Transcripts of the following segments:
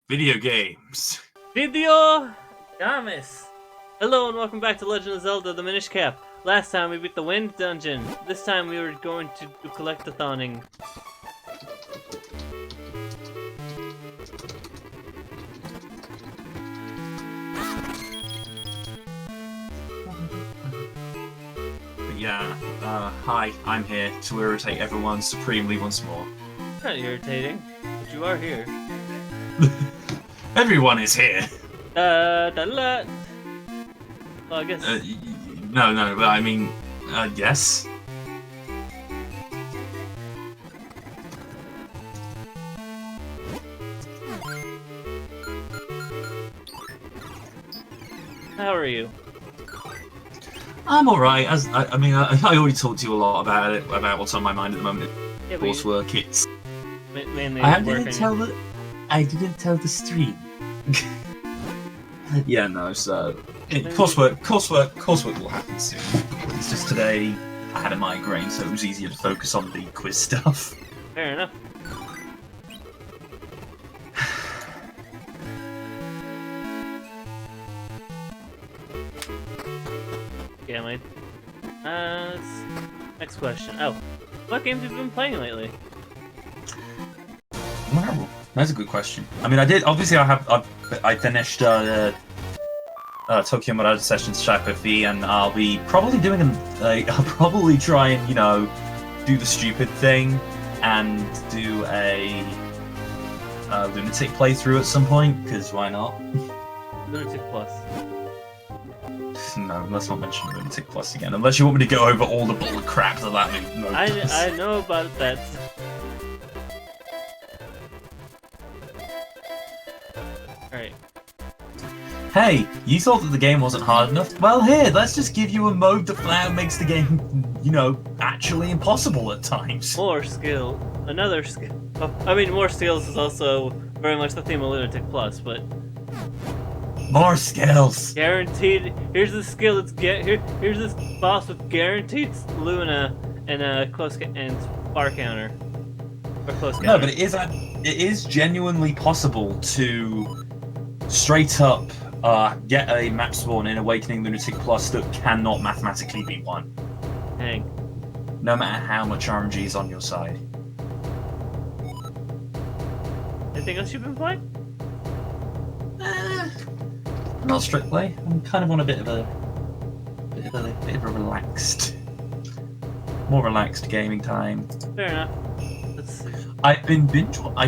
Video games. Video Games! Hello and welcome back to Legend of Zelda, the Minish Cap. Last time we beat the Wind Dungeon. This time we were going to do collect-a-thoning. But yeah, hi, I'm here to irritate everyone supremely once more. Kind of irritating, but you are here. Everyone is here. Da da da. Well, I guess. No, but I mean, yes. How are you? I'm alright. As I mean, I already talked to you a lot about it, about what's on my mind at the moment. Yeah, Coursework. It's. Mainly I working. didn't tell the stream. Yeah, no. So coursework will happen soon. It's just today I had a migraine, so it was easier to focus on the quiz stuff. Fair enough. Yeah, mate. Next question. Oh, what games have you been playing lately? Wow, that's a good question. I mean, I finished Tokyo Mirage Sessions Shaco V, and I'll be probably doing I'll probably try and do the stupid thing and do a lunatic playthrough at some point, because why not? Lunatic Plus. No, let's not mention Lunatic Plus again, unless you want me to go over all the bull crap that mode does. I know about that. Alright. Hey, you thought that the game wasn't hard enough? Well, here, let's just give you a mode that flat out makes the game, actually impossible at times. More skill. Another skill. Oh, I mean, more skills is also very much the theme of Lunatic Plus, but More skills. guaranteed. Here's the skill that's here's this boss with guaranteed Luna and and bar counter. Or close counter. No, but it is genuinely possible to straight up get a map spawn in Awakening Lunatic Plus that cannot mathematically be won, Hang. no matter how much RNG is on your side. Anything else you've been playing? Not strictly. I'm kind of on a bit of a more relaxed gaming time. Fair enough. Let's see. I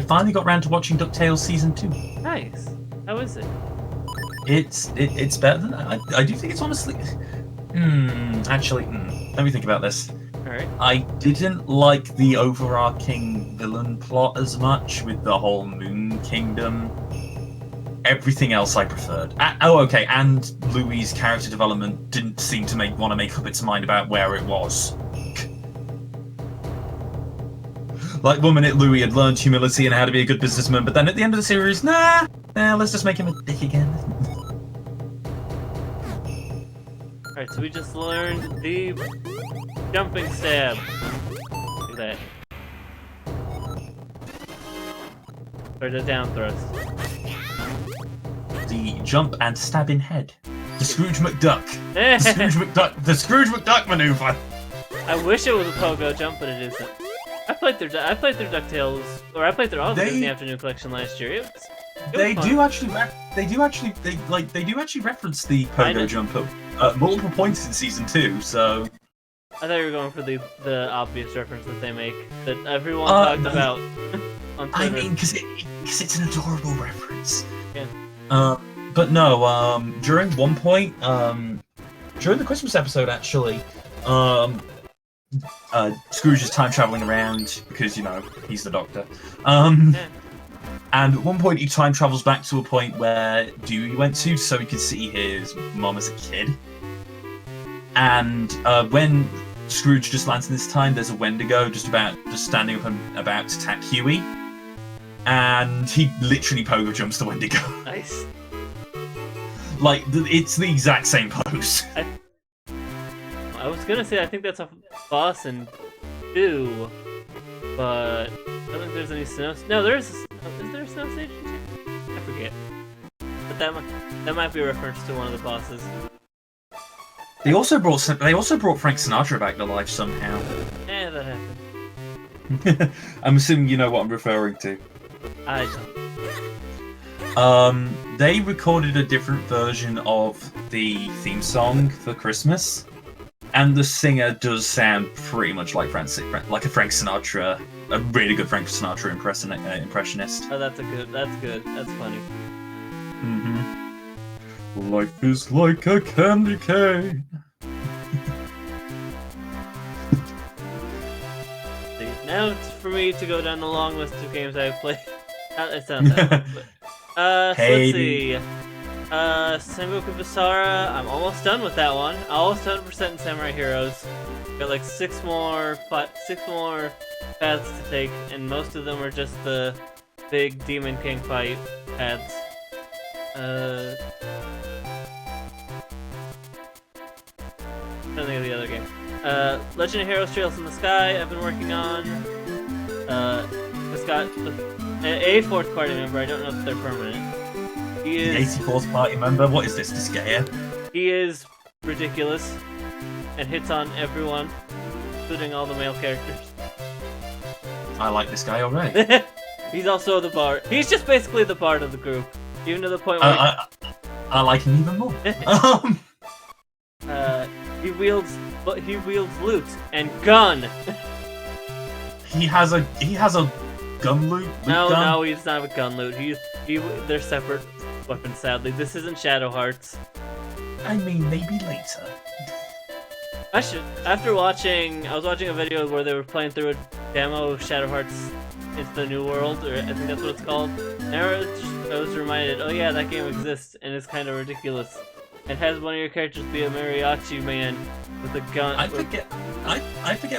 finally got around to watching DuckTales Season 2. Nice. How is it? It's better than I do think it's honestly. Let me think about this. Alright. I didn't like the overarching villain plot as much with the whole Moon Kingdom. Everything else I preferred. Okay, and Louis' character development didn't seem to want to make up its mind about where it was. Like, 1 minute Louis had learned humility and how to be a good businessman, but then at the end of the series, nah, let's just make him a dick again. Alright, so we just learned the jumping stab. Look at that. Or the down thrust. The jump and stab in head. The Scrooge McDuck. The Scrooge McDuck maneuver. I wish it was a pogo jump, but it isn't. I played through DuckTales, or I played through all of the Disney Afternoon Collection last year. They do actually reference the pogo jump at multiple points in season 2. So I thought you were going for the obvious reference that they make that everyone talked about on Twitter. I mean, because it's an adorable reference. Yeah. But no. During one point, during the Christmas episode, actually, Scrooge is time traveling around because he's the Doctor. And at one point he time travels back to a point where Dewey went to, so he could see his mom as a kid. And when Scrooge just lands in this time, there's a Wendigo just standing up and about to attack Huey, and he literally pogo jumps the Wendigo. Nice. Like, it's the exact same pose. I was gonna say I think that's a boss in 2, but I don't think there's any snow. No, is there a snow stage in 2? I forget. that might be a reference to one of the bosses. They also brought Frank Sinatra back to life somehow. Yeah, that happened. I'm assuming you know what I'm referring to. I don't. They recorded a different version of the theme song for Christmas, and the singer does sound pretty much like a Frank Sinatra, a really good Frank Sinatra impressionist. Oh, that's good. That's funny. Mm-hmm. Life is like a candy cane. Now it's for me to go down the long list of games I've played. It's not that. So let's see. Sengoku Basara, I'm almost done with that one. Almost 100% in Samurai Heroes. Got like six more paths to take, and most of them are just the big Demon King fight paths. I don't think of the other game. Legend of Heroes Trails in the Sky, I've been working on. It's got a fourth party member, I don't know if they're permanent. He is... The 84th party member? What is this, Disgaea? He is ridiculous and hits on everyone, including all the male characters. I like this guy already. He's also the bard. He's just basically the bard of the group, even to the point where I like him even more. He wields loot and gun. He has a gun loot. No, he does not have a gun loot. They're separate weapons. Sadly, this isn't Shadow Hearts. I mean, maybe later. I was watching a video where they were playing through a demo of Shadow Hearts into the New World, or I think that's what it's called. And I was reminded, oh yeah, that game exists, and it's kind of ridiculous. It has one of your characters be a mariachi man with a gun. I forget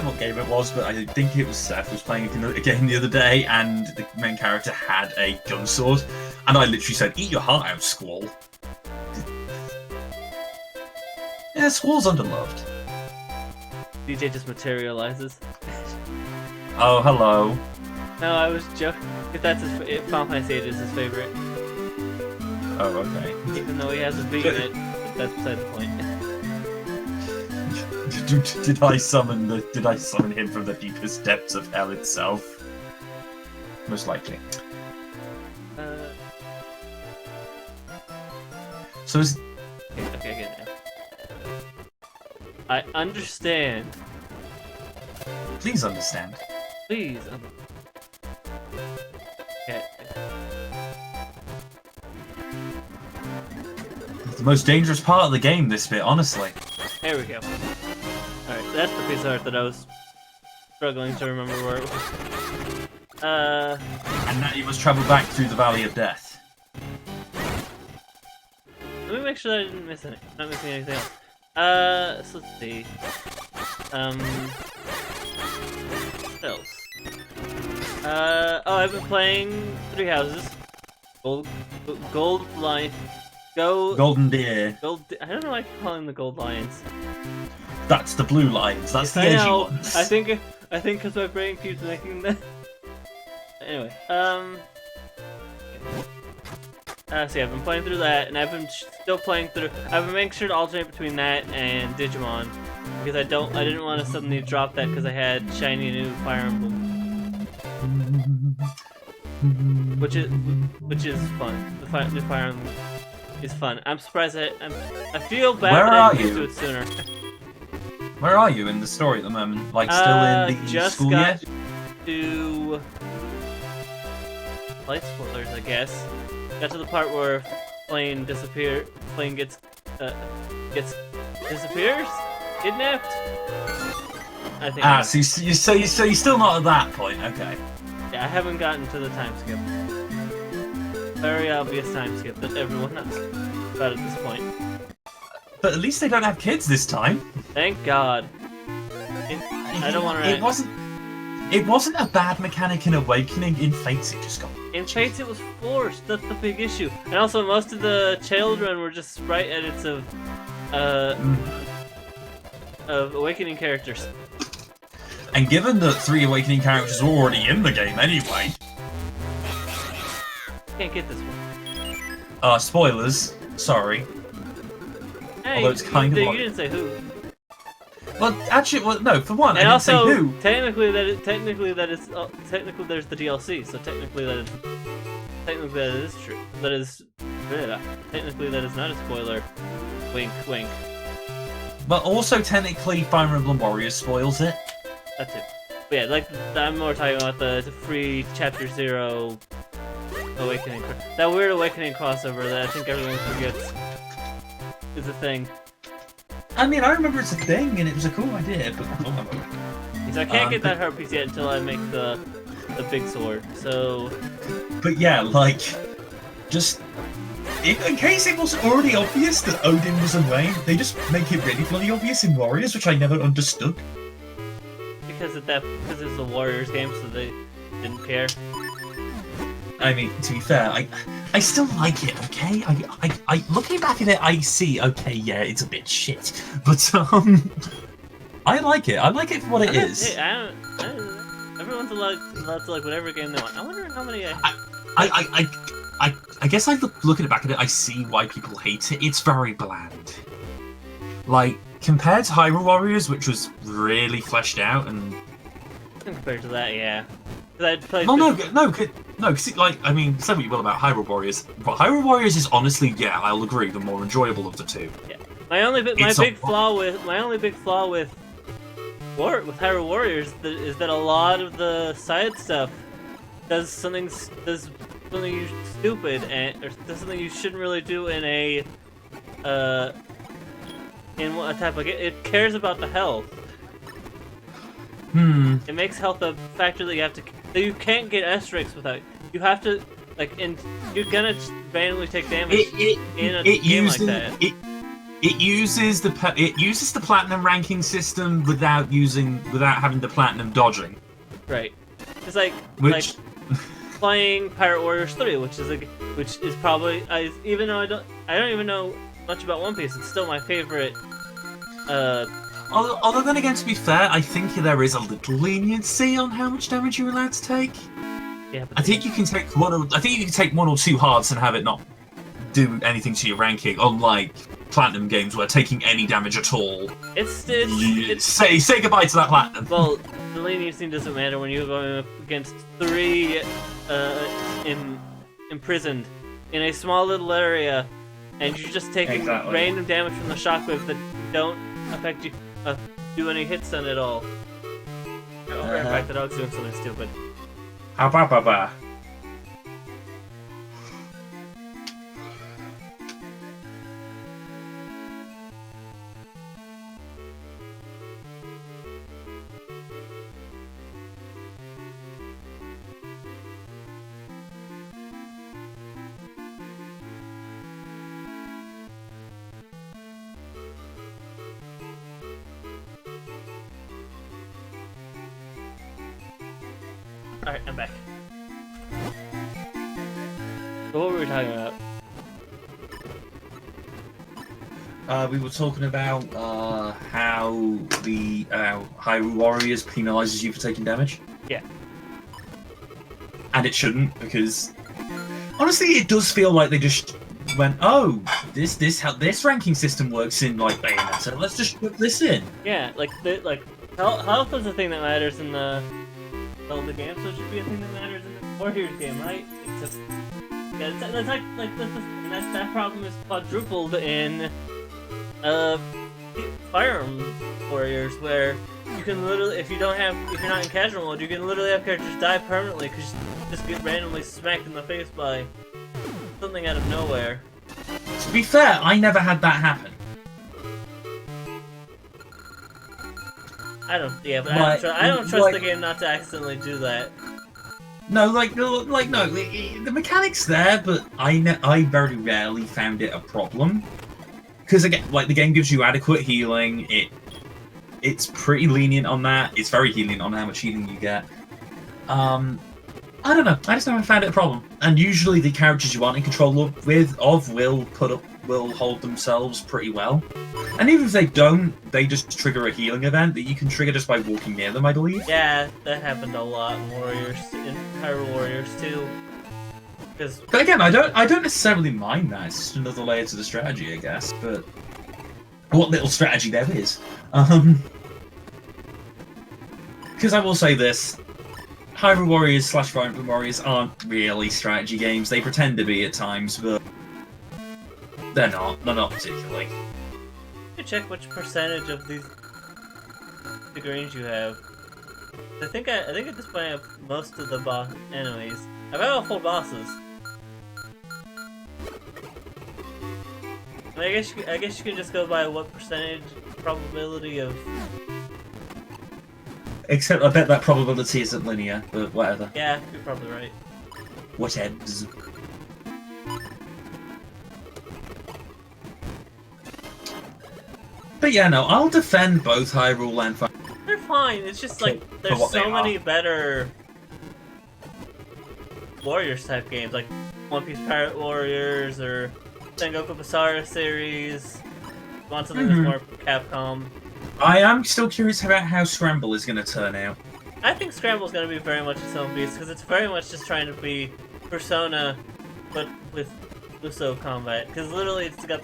what game it was, but I think it was Seth was playing a game the other day, and the main character had a gun sword, and I literally said, "Eat your heart out, Squall." Yeah, Squall's underloved. DJ just materializes. Oh, hello. No, I was joking. If Final Fantasy VIII is his favorite. Oh, okay. Even though he hasn't beaten it, that's beside the point. Did I summon him from the deepest depths of hell itself? Most likely. So is... Okay, good now. I understand. Please understand. Please. Okay. It's the most dangerous part of the game, this bit, honestly. There we go. Alright, that's the piece of art that I was struggling to remember where it was. And now you must travel back through the Valley of Death. Let me make sure that I didn't miss not missing anything else. So let's see. What else? I've been playing Three Houses. Golden Deer. I don't know why I keep calling them the Gold Lions. That's the blue lions. That's the I edgy know. ones. I think because my brain keeps making that. Anyway, see, I've been playing through that, and I've been still playing through. I've been making sure to alternate between that and Digimon, because I didn't want to suddenly drop that because I had shiny new Fire Emblem, which is fun. The new Fire Emblem is fun. I'm surprised I feel bad that I didn't get to it sooner. Where are you in the story at the moment? Like still in the school yet? To light spoilers, I guess. Got to the part where Plane disappears, kidnapped. I think. So you're still not at that point, okay? Yeah, I haven't gotten to the time skip. Very obvious time skip that everyone knows about at this point. But at least they don't have kids this time. Thank God. I don't want to. It wasn't a bad mechanic in Awakening. In Fates, it just got. In Fates, it was forced. That's the big issue. And also, most of the children were just sprite edits of Awakening characters. And given that 3 Awakening characters are already in the game anyway. Can't get this one. Spoilers. Sorry. Hey, Although it's kind of you like... didn't say who. Well, actually, no. For one, And I didn't say also, who. technically there's the DLC, so technically that is true. Technically that is not a spoiler. Wink, wink. But also, technically, Fire Emblem Warriors spoils it. That's it. But yeah, like I'm more talking about the free Chapter 0 Awakening. That weird Awakening crossover that I think everyone forgets is a thing. I mean, I remember it's a thing, and it was a cool idea, but So I can't get that heart piece yet until I make the big sword. So. But yeah, like, just in case it was already obvious that Odin was away, they just make it really bloody obvious in Warriors, which I never understood. Because it's a Warriors game, so they didn't care. I mean, to be fair, I still like it. Okay, I looking back at it, I see. Okay, yeah, it's a bit shit, but I like it. I like it for what it is. Hey, everyone's allowed to like whatever game they want. I wonder how many. I guess looking back at it, I see why people hate it. It's very bland. Like compared to Hyrule Warriors, which was really fleshed out and. Compared to that, yeah. I'd played no, because like, I mean, say what you will about Hyrule Warriors, but Hyrule Warriors is honestly, yeah, I'll agree, the more enjoyable of the two. Yeah. My big flaw with Hyrule Warriors is that a lot of the side stuff does something stupid or does something you shouldn't really do in a type of game. It cares about the health. It makes health a factor that you can't get asterisks without. You have to you're gonna randomly take damage in a game like that. It uses the platinum ranking system without having the platinum dodging. Right. It's like playing Pirate Warriors 3, which is probably even though I don't even know much about One Piece, it's still my favorite. Although then again, to be fair, I think there is a little leniency on how much damage you're allowed to take. Yeah, I think you can take one or two hearts and have it not do anything to your ranking, unlike platinum games where taking any damage at all. Say goodbye to that platinum. Well, the leniency doesn't matter when you're going up against 3 imprisoned in a small little area, and you're just taking random damage from the shockwave that don't affect you. Do any hits on it all. Oh, in fact, the dog's doing something stupid. Ba. Alright, I'm back. So what were we talking about? We were talking about how the Hyrule Warriors penalizes you for taking damage. Yeah. And it shouldn't, because honestly, it does feel like they just went, "Oh, this ranking system works in like Bayonetta. Let's just put this in." Yeah, health is a thing that matters in the Zelda game, so it should be a thing that matters in the Warriors game, right? Except, yeah, that problem is quadrupled in Fire Emblem Warriors, where you can literally, if you're not in casual mode, you can literally have characters die permanently because you just get randomly smacked in the face by something out of nowhere. To be fair, I never had that happen. I don't trust the game not to accidentally do that. No, no, the mechanic's there, but I very rarely found it a problem. Because again, the game gives you adequate healing. It's pretty lenient on that. It's very lenient on how much healing you get. I don't know. I just never found it a problem. And usually the characters you aren't in control of will hold themselves pretty well. And even if they don't, they just trigger a healing event that you can trigger just by walking near them, I believe. Yeah, that happened a lot in Hyrule Warriors too. But again, I don't necessarily mind that. It's just another layer to the strategy, I guess. But what little strategy there is. Because I will say this. Hyrule Warriors / Fire Emblem Warriors aren't really strategy games. They pretend to be at times, but they're not. They're not particularly. You check which percentage of these figurines you have. I think at this point I have most of the boss enemies. I've got all 4 bosses. I mean, I guess you can just go by what percentage probability of. Except I bet that probability isn't linear, but whatever. Yeah, you're probably right. Whatevs. But yeah, no, I'll defend both Hyrule and Fire. They're fine. It's just like there's so many better Warriors type games, like One Piece Pirate Warriors or Sengoku Basara series. Want something that's more Capcom. I am still curious about how Scramble is going to turn out. I think Scramble is going to be very much its own beast because it's very much just trying to be Persona, but with Luso combat. Because literally, it's got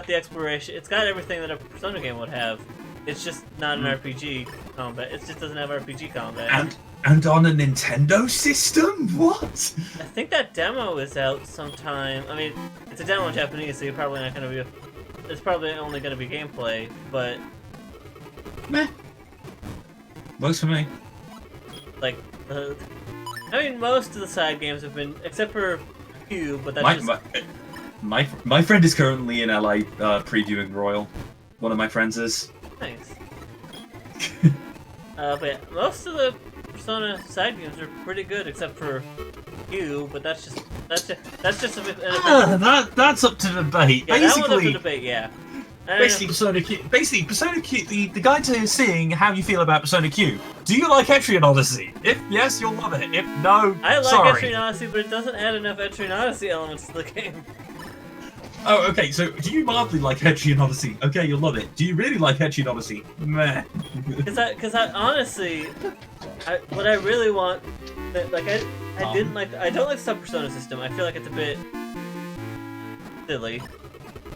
the exploration, it's got everything that a Persona game would have. It's just not an RPG combat. It just doesn't have RPG combat. And on a Nintendo system? What? I think that demo is out sometime. I mean, it's a demo in Japanese, so you're probably not going to be. It's probably only going to be gameplay, but. Meh. Works for me. Like, I mean, most of the side games have been, except for Q, but that's my friend is currently in LA previewing Royal. One of my friends is. Nice. But yeah, most of the Persona side games are pretty good, except for Q. But that's just a bit. That's up to debate. Yeah, that one's up to debate. Yeah. Basically, Persona Q. The guide to seeing how you feel about Persona Q. Do you like Etrian Odyssey? If yes, you'll love it. If no, I like sorry. Etrian Odyssey, but it doesn't add enough Etrian Odyssey elements to the game. Oh, okay, so do you mildly like Etrian Odyssey? Okay, you'll love it. Do you really like Etrian Odyssey? Meh. Because I honestly, what I really want, like I don't like Sub Persona system. I feel like it's a bit silly.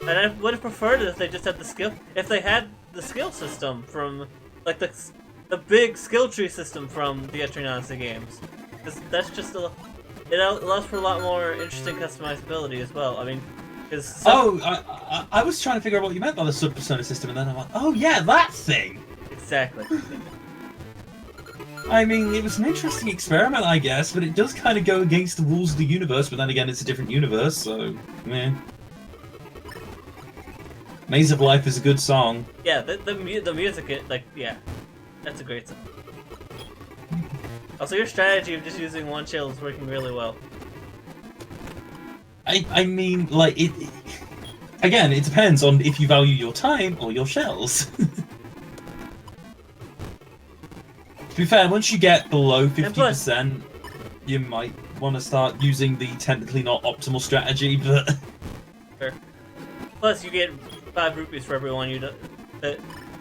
And I would have preferred it if they just had the skill. If they had the skill system from, like the big skill tree system from the Etrian Odyssey games, because that's just it allows for a lot more interesting customizability as well. I mean, because I was trying to figure out what you meant by the Sub Persona system, and then I'm like, oh yeah, that thing. Exactly. I mean, it was an interesting experiment, I guess, but it does kind of go against the rules of the universe. But then again, it's a different universe, so meh. Maze of Life is a good song. Yeah, the music, yeah, that's a great song. Also, your strategy of just using one shell is working really well. I mean, like, again, it depends on if you value your time or your shells. To be fair, once you get below 50%, you might want to start using the technically not optimal strategy, but... Sure. Plus, you get 5 rupees for every one you do.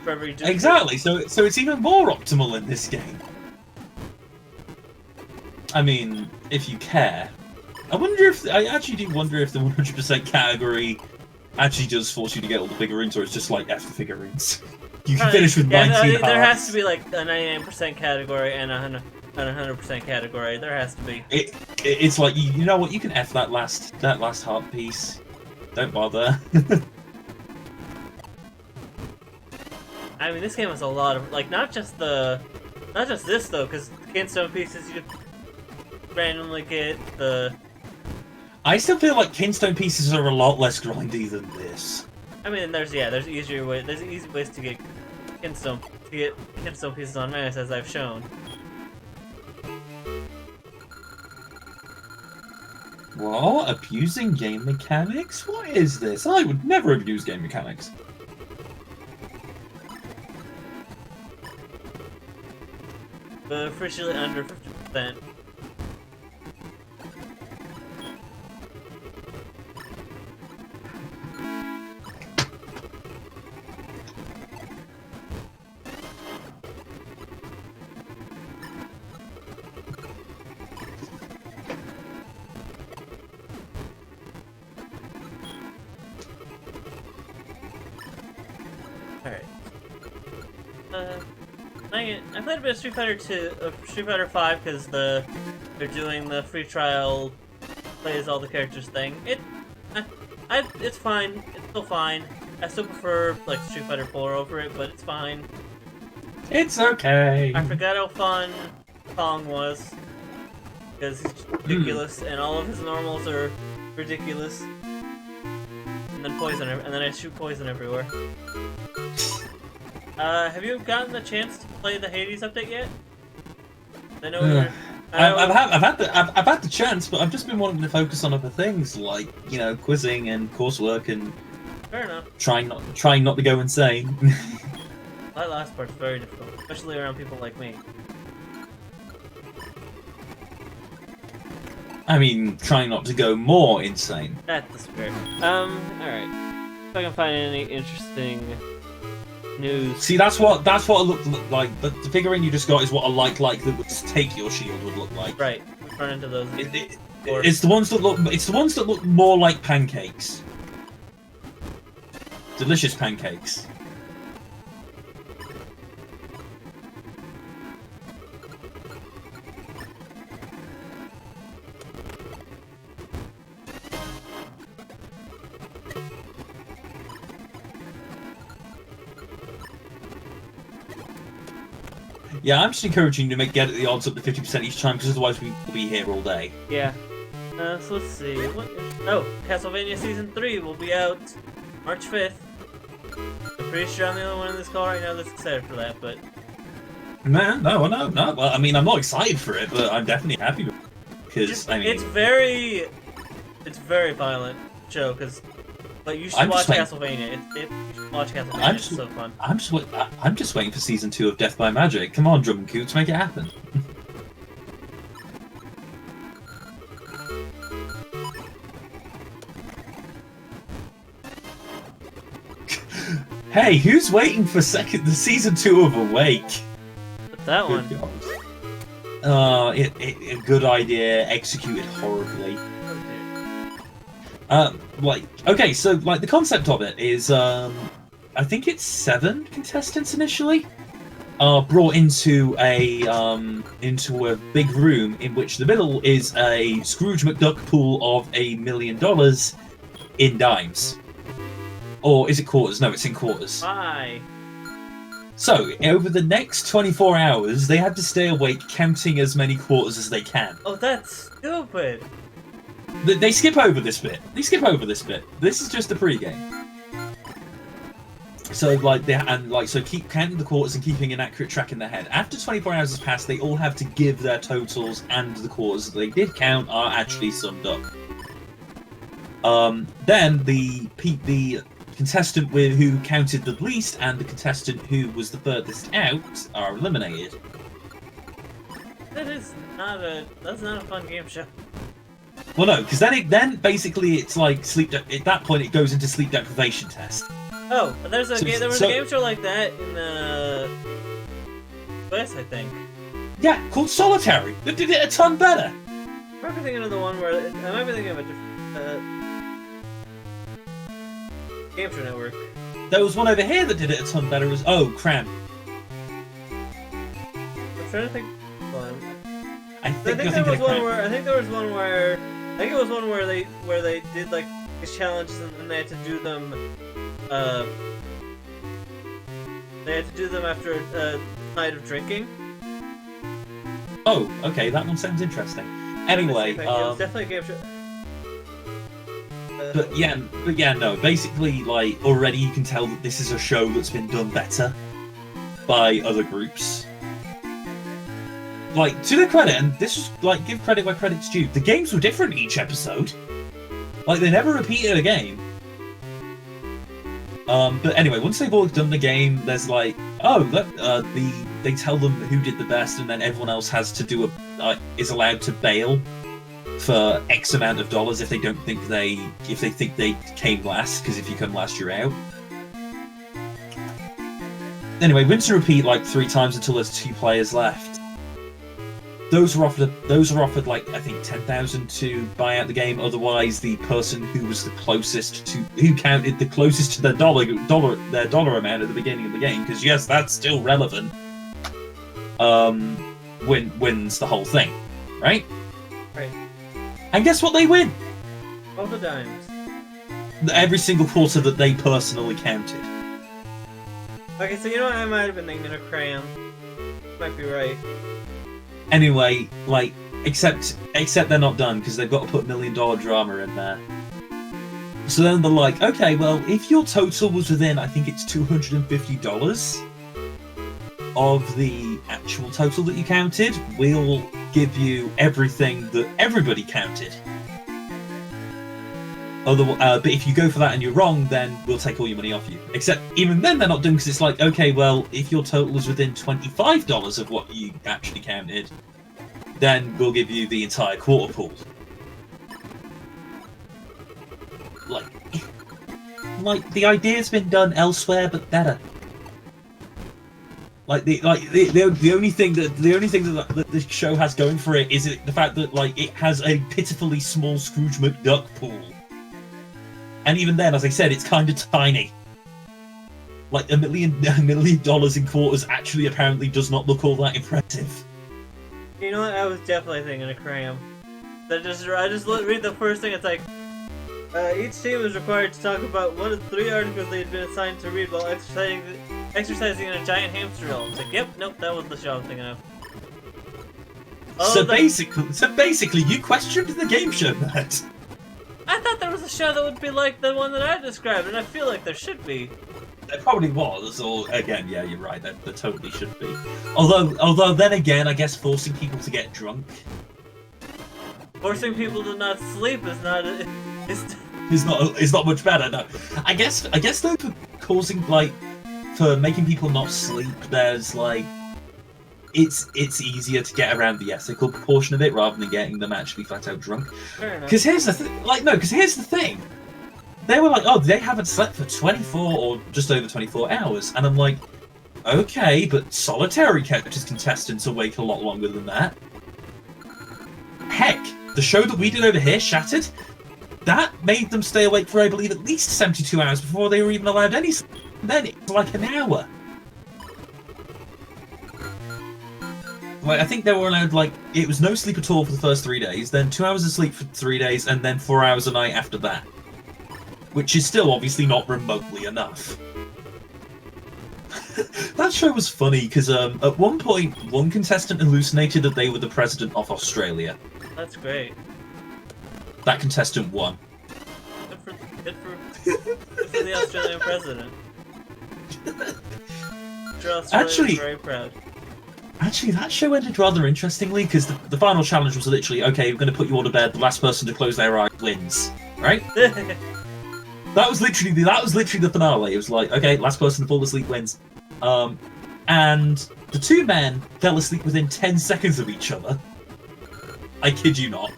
For every exactly. So it's even more optimal in this game. I mean, if you care. I actually do wonder if the 100% category actually does force you to get all the figurines, or it's just like F the figurines. You can finish with 19 hearts. There has to be like a 99% category and a 100% category. There has to be. It's like you know what? You can F that last heart piece. Don't bother. I mean, this game has a lot of not just this though, because Kinstone pieces you randomly get the. I still feel like Kinstone pieces are a lot less grindy than this. I mean, there's easy ways to get Kinstone pieces on Mass, as I've shown. What? Abusing game mechanics? What is this? I would never abuse game mechanics. But officially under 50%. I played a bit of Street Fighter 2, Street Fighter 5 because they're doing the free trial, plays all the characters thing. It's fine. It's still fine. I still prefer like Street Fighter 4 over it, but it's fine. It's okay. I forgot how fun Kong was because he's ridiculous, and all of his normals are ridiculous. And then and then I shoot poison everywhere. Have you gotten the chance to play the Hades update yet? I know. I've had the chance, but I've just been wanting to focus on other things like quizzing and coursework and. Fair enough. Trying not to go insane. That last part's very difficult, especially around people like me. I mean, trying not to go more insane. That's the spirit. Alright. If I can find any interesting news. See, that's what it looked like. The figurine you just got is what a like that would just take your shield would look like. Right. We run into those. It's the ones that look more like pancakes. Delicious pancakes. Yeah, I'm just encouraging you to get the odds up to 50% each time, because otherwise we will be here all day. Yeah. So let's see. Castlevania Season 3 will be out March 5th. I'm pretty sure I'm the only one in this call right now that's excited for that, but... No. Well, I mean, I'm not excited for it, but I'm definitely happy with it. Because, I mean... It's very violent show, because... But you should watch Castlevania. You should watch Castlevania. It's so fun. I'm just waiting for Season 2 of Death by Magic. Come on, Drum and Coots, make it happen. Hey, who's waiting for the Season 2 of Awake? What's that one? A good idea, executed horribly. Okay, so the concept of it is, I think it's 7 contestants initially, brought into a big room in which the middle is a Scrooge McDuck pool of $1 million in dimes. Or is it quarters? No, it's in quarters. Why? So, over the next 24 hours, they had to stay awake counting as many quarters as they can. Oh, that's stupid! They skip over this bit. This is just the pre-game. So, so keep counting the quarters and keeping an accurate track in their head. After 24 hours has passed, they all have to give their totals, and the quarters that they did count are actually summed up. Then the contestant who counted the least and the contestant who was the furthest out are eliminated. That's not a fun game show. Well, no, because then basically it's like sleep. At that point, it goes into sleep deprivation test. Oh, there was a game show like that in the US, I think. Yeah, called Solitary. They did it a ton better. I might be thinking of the one where I might be thinking of a different game show network. There was one over here that did it a ton better. Cram. I'm trying to think. I think there was one where they did like these challenges and they had to do them. They had to do them after a night of drinking. Oh, okay, that one sounds interesting. Anyway, it was definitely a game show. But yeah, no. Basically, already you can tell that this is a show that's been done better by other groups. To their credit, and this is give credit where credit's due. The games were different each episode. They never repeated a game. But anyway, once they've all done the game, there's they tell them who did the best, and then everyone else has to is allowed to bail for X amount of dollars if they think they came last, because if you come last, you're out. Anyway, rinse and repeat 3 times until there's 2 players left. those are offered like I think 10,000 to buy out the game. Otherwise, the person who was who counted the closest to their dollar amount at the beginning of the game, because yes, that's still relevant. Wins the whole thing, right? Right. And guess what? They win All the dimes. every single quarter that they personally counted. Okay, so you know what? I might have been thinking of Cram. Might be right. Anyway, like, except they're not done because they've got to put $1 million drama in there. So then they're like, okay, well, if your total was within, I think it's $250 of the actual total that you counted, we'll give you everything that everybody counted. But if you go for that and you're wrong, then we'll take all your money off you. Except even then they're not done, because it's like, okay, well, if your total is within $25 of what you actually counted, then we'll give you the entire quarter pool. Like the idea's been done elsewhere, but better. The only thing that the show has going for it is the fact that like it has a pitifully small Scrooge McDuck pool. And even then, as I said, it's kind of tiny. Like $1 million in quarters actually apparently does not look all that impressive. You know what? I was definitely thinking of Cram. I just read the first thing. It's like each team is required to talk about one of the 3 articles they had been assigned to read while exercising in a giant hamster wheel. It's like, yep, nope, that was the show I'm thinking of. So basically, you questioned the game show, Matt. I thought there was a show that would be like the one that I described, and I feel like there should be. There probably was, or again, yeah, you're right. There totally should be. Although then again, I guess forcing people to get drunk. Forcing people to not sleep is not. It's not much better. No, I guess though for making people not sleep, there's like it's easier to get around the ethical proportion of it rather than getting them actually flat out drunk. Because here's the thing. They were like, oh, they haven't slept for 24 or just over 24 hours, and I'm like, okay, but Solitary kept his contestants awake a lot longer than that. Heck, the show that we did over here, Shattered, that made them stay awake for, I believe, at least 72 hours before they were even allowed any sleep. And then it's like an hour. Like, I think they were allowed, like, it was no sleep at all for the first 3 days, then 2 hours of sleep for 3 days, and then 4 hours a night after that. Which is still obviously not remotely enough. That show was funny, because at one point, one contestant hallucinated that they were the president of Australia. That's great. That contestant won. Good for the Australian president. Actually, very proud. Actually, that show ended rather interestingly, because the final challenge was literally, okay, we're going to put you all to bed, the last person to close their eyes wins. Right? That was literally the finale. It was like, okay, last person to fall asleep wins. And the 2 men fell asleep within 10 seconds of each other. I kid you not.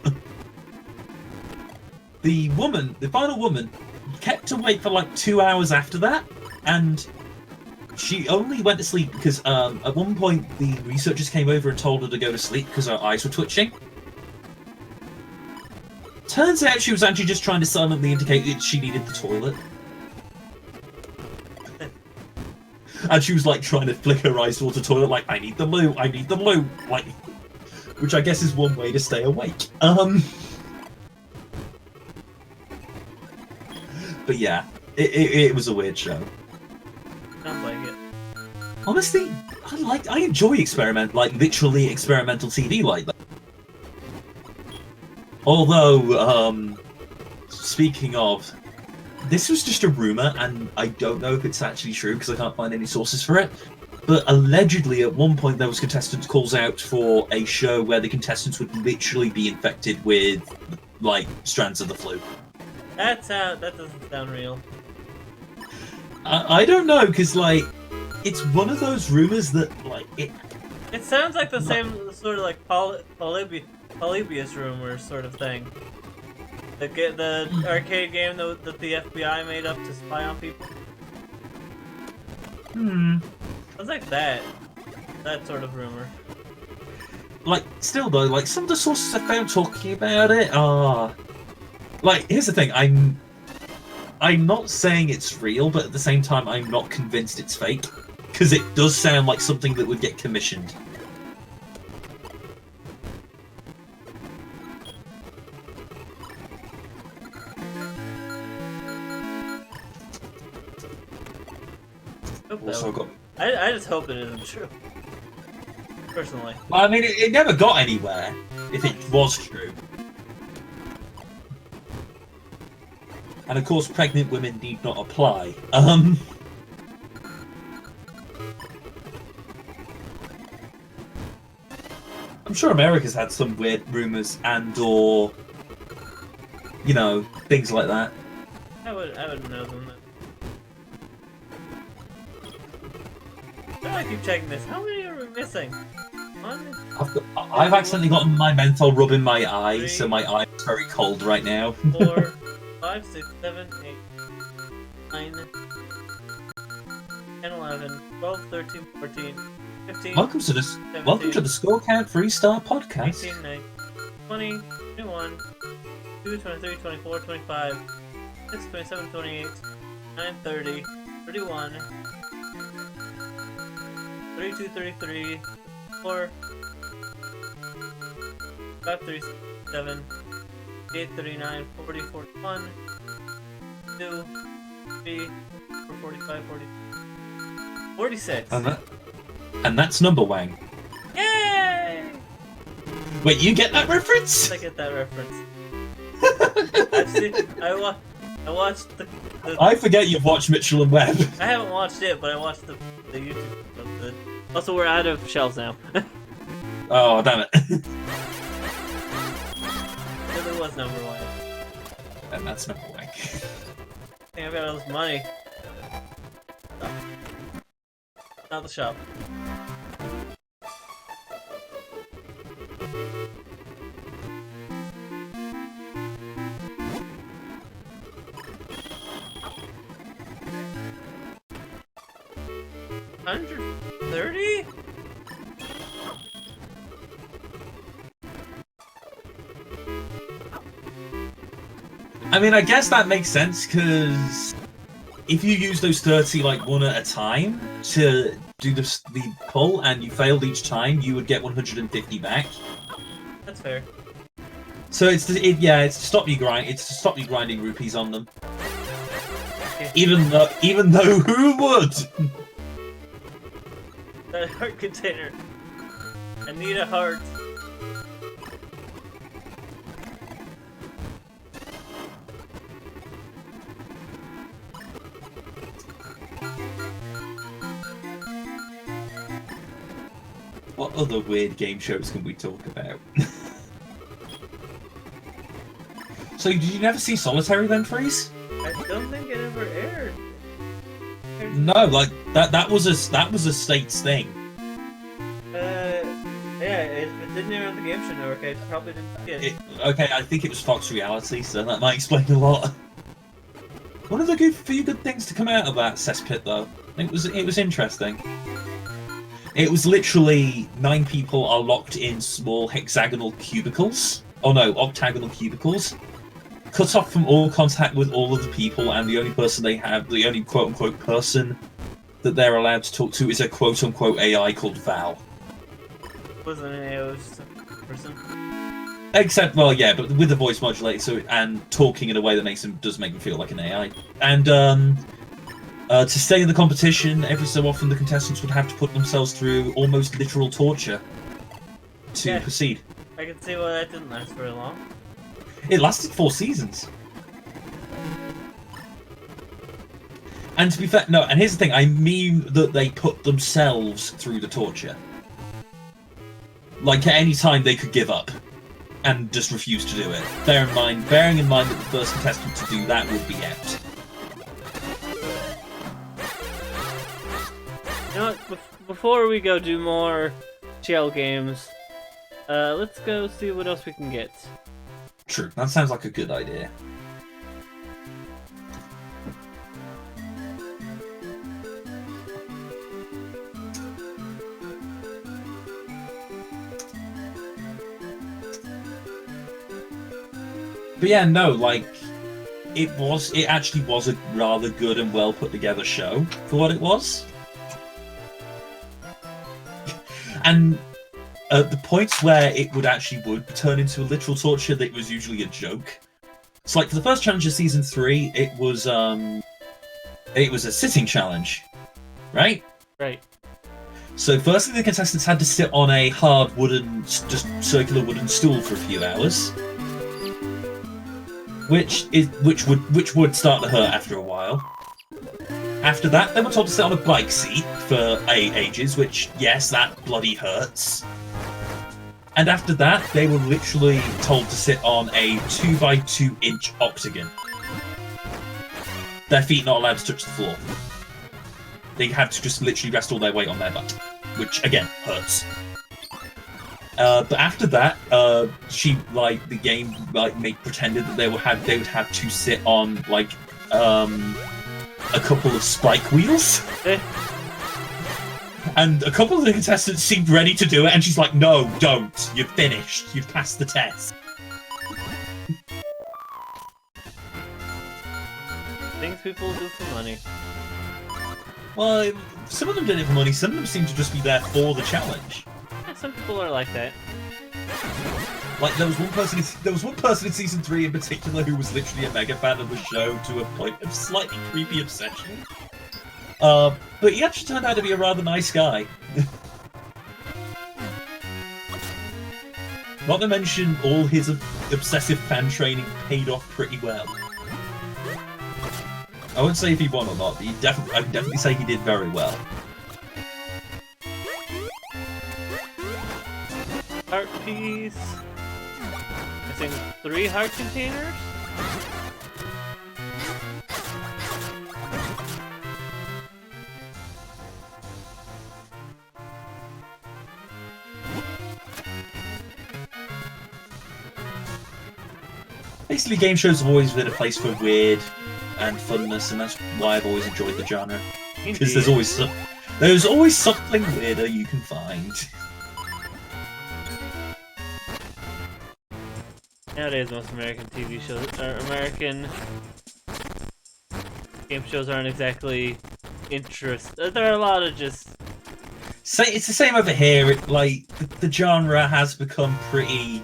The final woman, kept awake for like 2 hours after that, and she only went to sleep because at one point the researchers came over and told her to go to sleep because her eyes were twitching. Turns out she was actually just trying to silently indicate that she needed the toilet. And she was like trying to flick her eyes towards the toilet like, I need the loo, like, which I guess is one way to stay awake. But yeah, it was a weird show. Sounds like it. Honestly, I enjoy literally experimental TV like that. Although, speaking of, this was just a rumor, and I don't know if it's actually true because I can't find any sources for it. But allegedly, at one point, there was contestants calls out for a show where the contestants would literally be infected with, like, strands of the flu. That doesn't sound real. I don't know, because, like, it's one of those rumors that, like, It sounds like the same sort of, like, Polybius rumor sort of thing. The arcade game that the FBI made up to spy on people. Hmm. Sounds like that sort of rumor. like, still though, like, some of the sources I found talking about it are... Like, here's the thing, I'm not saying it's real, but at the same time, I'm not convinced it's fake. Because it does sound like something that would get commissioned. Also got... I just hope it isn't true. Personally. Well, I mean, it never got anywhere, if it was true. And of course, pregnant women need not apply. I'm sure America's had some weird rumours and/or, you know, things like that. I wouldn't know them. I keep checking this. How many are we missing? One. I've accidentally gotten my menthol rub in my eye, so my eye is very cold right now. 4, 5, 6, 7, 8, 9, 10, 11, 12, 13, 14, 15. Welcome to this. 17, Welcome to the Score Count Freestar Podcast. 18, 19, 20, 21, 22, 23, 24, 25, 26, 27, 28, 9, 30, 31, 32, 33, 4, 5, 37, 8, 39, 40, 41, 2, 3, 4, 45, 40, 46. And that's Number Wang. Yay! Wait, you get that reference? I get that reference. I watched the I forget you've watched Mitchell and Webb. I haven't watched it, but I watched the YouTube of it. Also, we're out of shells now. Oh, damn it. It really was number 1. And that's Number Wang. Hey, I've got all this money. Not the shop. $130? I mean, I guess that makes sense, because if you use those 30, like, one at a time to do the pull, and you failed each time, you would get 150 back. That's fair. So it's to stop you grinding rupees on them. Okay. Even though who would? That heart container. I need a heart. What other weird game shows can we talk about? So did you never see Solitary then, Freeze? I don't think it ever aired. No, like that was a States thing. Yeah, it didn't air on the Game Show Network. I probably didn't see it. Okay, I think it was Fox Reality, so that might explain a lot. One of the few good things to come out of that cesspit, though, it was interesting. It was literally 9 people are locked in small hexagonal cubicles. Oh no, octagonal cubicles. Cut off from all contact with all of the people, and the only person they have, the only quote-unquote person that they're allowed to talk to is a quote-unquote AI called Val. Wasn't an AI, it was just a person. Except, well, yeah, but with the voice modulator and talking in a way that does make him feel like an AI. And to stay in the competition, every so often the contestants would have to put themselves through almost literal torture to proceed. I can see why that didn't last very long. It lasted 4 seasons. And to be fair, no, and here's the thing, I mean that they put themselves through the torture. Like, at any time they could give up and just refuse to do it. Bearing in mind that the first contestant to do that would be out. You know what, before we go do more shell games, let's go see what else we can get. True, that sounds like a good idea. But yeah, no, like it actually was a rather good and well put together show for what it was. And at the points where it would turn into a literal torture, that was usually a joke. So, like, for the first challenge of season 3, it was a sitting challenge, right? Right. So, firstly, the contestants had to sit on a hard wooden, just circular wooden stool for a few hours, which would start to hurt after a while. After that, they were told to sit on a bike seat for ages, which, yes, that bloody hurts. And after that, they were literally told to sit on a 2x2 inch octagon. Their feet not allowed to touch the floor. They had to just literally rest all their weight on their butt, which again hurts. But after that, the game pretended that they would have to sit on a couple of spike wheels. And a couple of the contestants seemed ready to do it, and she's like, "No, don't. You've finished. You've passed the test." Things people do for money. Well, some of them did it for money. Some of them seem to just be there for the challenge. Yeah, some people are like that. Like there was one person in season 3 in particular who was literally a mega fan of the show to a point of slightly creepy obsession. But he actually turned out to be a rather nice guy. Not to mention, all his obsessive fan training paid off pretty well. I wouldn't say if he won or not, but I can definitely say he did very well. Heart piece. Missing 3 heart containers? Basically, game shows have always been a place for weird and funness, and that's why I've always enjoyed the genre. Because there's always something weirder you can find. Nowadays, most American TV shows, or American game shows, aren't exactly interesting. There are a lot of just. It's the same over here. The genre has become pretty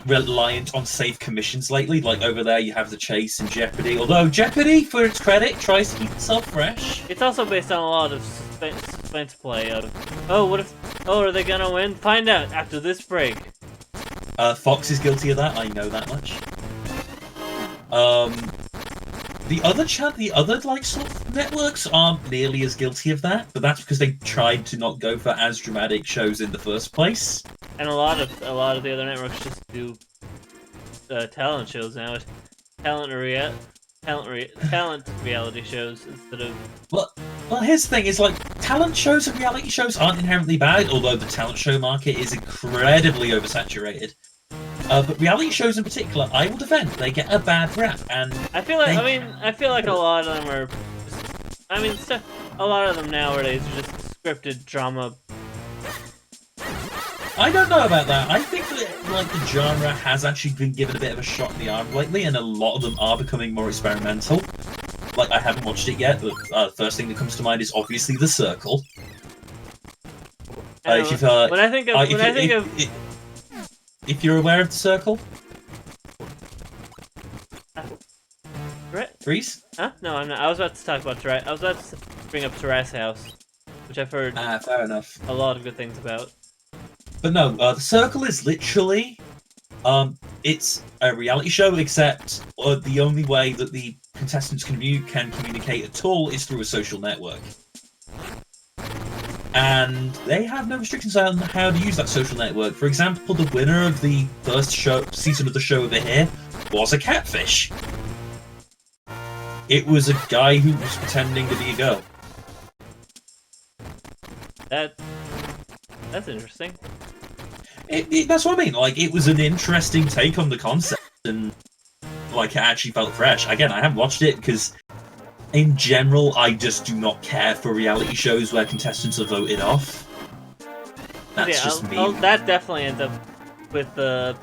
reliant on safe commissions lately. Like over there, you have The Chase and Jeopardy. Although Jeopardy, for its credit, tries to keep itself fresh. It's also based on a lot of suspense play. Are they gonna win? Find out after this break. Fox is guilty of that. I know that much. The other sort of networks aren't nearly as guilty of that, but that's because they tried to not go for as dramatic shows in the first place. And a lot of the other networks just do talent shows now. Talent reality shows instead of. Well, here's the thing: is talent shows and reality shows aren't inherently bad, although the talent show market is incredibly oversaturated. But reality shows in particular, I will defend. They get a bad rap, and I feel like a lot of them are. A lot of them nowadays are just scripted drama. I don't know about that. I think that the genre has actually been given a bit of a shot in the arm lately, and a lot of them are becoming more experimental. I haven't watched it yet, but the first thing that comes to mind is obviously The Circle. If you're aware of The Circle, Freeze? Huh? No, I'm not. I was about to talk about I was about to bring up Terrace House, which I've heard. Fair enough. A lot of good things about. But no, The Circle is literally, it's a reality show, except the only way that the contestants can communicate at all is through a social network. And they have no restrictions on how to use that social network. For example, the winner of the first season of the show over here was a catfish. It was a guy who was pretending to be a girl. That's interesting. That's what I mean. It was an interesting take on the concept, and it actually felt fresh. Again, I haven't watched it because, in general, I just do not care for reality shows where contestants are voted off. That's just me. That definitely ends up with the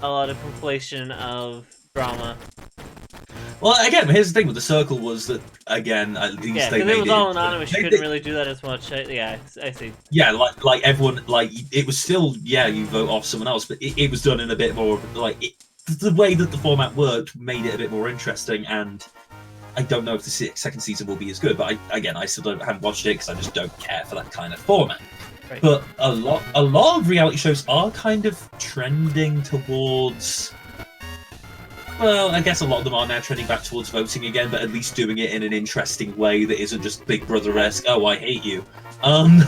a lot of conflation of drama. Well, again, here's the thing with the circle was that again, at least Yeah, they because made it was all anonymous. You couldn't really do that as much. Yeah, I see. Yeah, like everyone, like it was still you vote off someone else, but it was done in a bit more like the way that the format worked made it a bit more interesting. And I don't know if the second season will be as good, but I still haven't watched it because I just don't care for that kind of format. Right. But a lot of reality shows are kind of trending towards. Well, I guess a lot of them are now trending back towards voting again, but at least doing it in an interesting way that isn't just Big Brother-esque. Oh, I hate you. And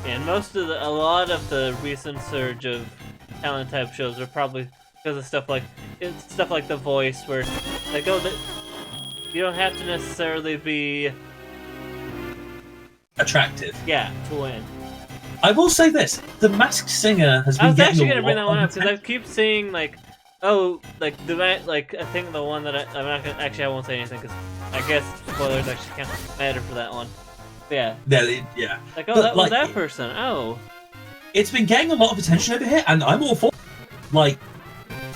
a lot of the recent surge of talent type shows are probably because of stuff like The Voice, where like, oh, you don't have to necessarily be attractive. Yeah, to win. I will say this: The Masked Singer has been. I was actually gonna bring that one up because I keep seeing like, oh, like I think the one that I'm not gonna actually I won't say anything because I guess spoilers actually can't matter for that one. But yeah. Like, oh, that was that person. Oh. It's been getting a lot of attention over here, and I'm all for. Like,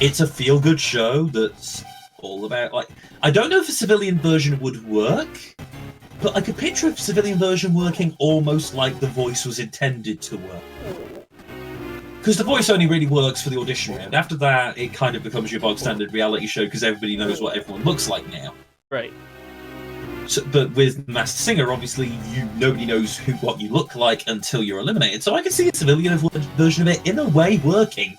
it's a feel-good show that's all about like. I don't know if a civilian version would work. But I could picture a civilian version working almost like The Voice was intended to work. Because The Voice only really works for the audition round. After that, it kind of becomes your bog-standard reality show because everybody knows what everyone looks like now. Right. So, but with Masked Singer, obviously, nobody knows what you look like until you're eliminated. So I can see a civilian version of it, in a way, working.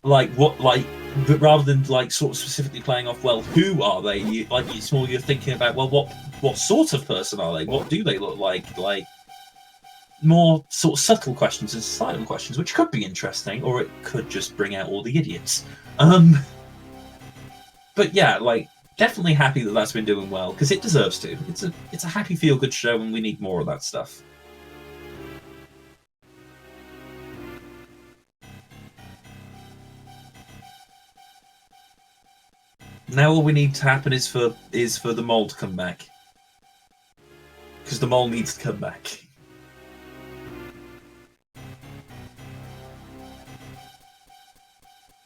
But rather than like sort of specifically playing off, well, who are they? You're thinking about, well, what sort of person are they? What do they look like? Like more sort of subtle questions and societal questions, which could be interesting, or it could just bring out all the idiots. But yeah, like definitely happy that that's been doing well because it deserves to. It's a happy feel good show, and we need more of that stuff. Now all we need to happen is for the mole to come back. Because the mole needs to come back.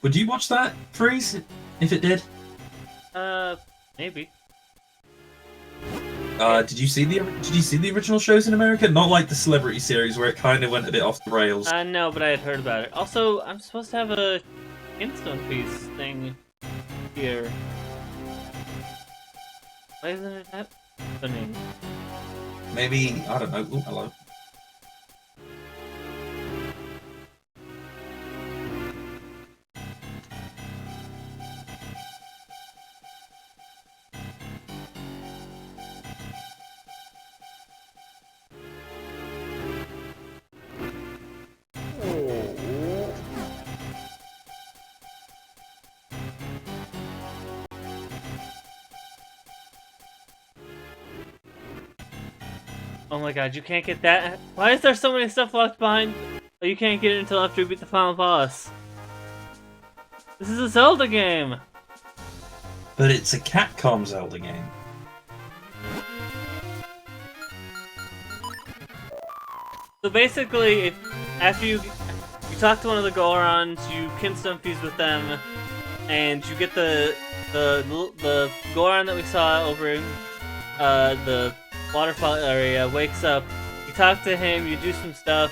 Would you watch that, Freeze? If it did? Maybe. Did you see the original shows in America? Not like the Celebrity series where it kind of went a bit off the rails. No, but I had heard about it. Also, I'm supposed to have a Instone Piece thing here. Why isn't it happening? Maybe, I don't know. Ooh, hello. Oh my god, you can't get that? Why is there so many stuff left behind? Oh, you can't get it until after you beat the final boss. This is a Zelda game! But it's a Capcom Zelda game. So basically, after you talk to one of the Gorons, you Kinstone Fuse with them, and you get the Goron that we saw over in the waterfall area wakes up, you talk to him, you do some stuff,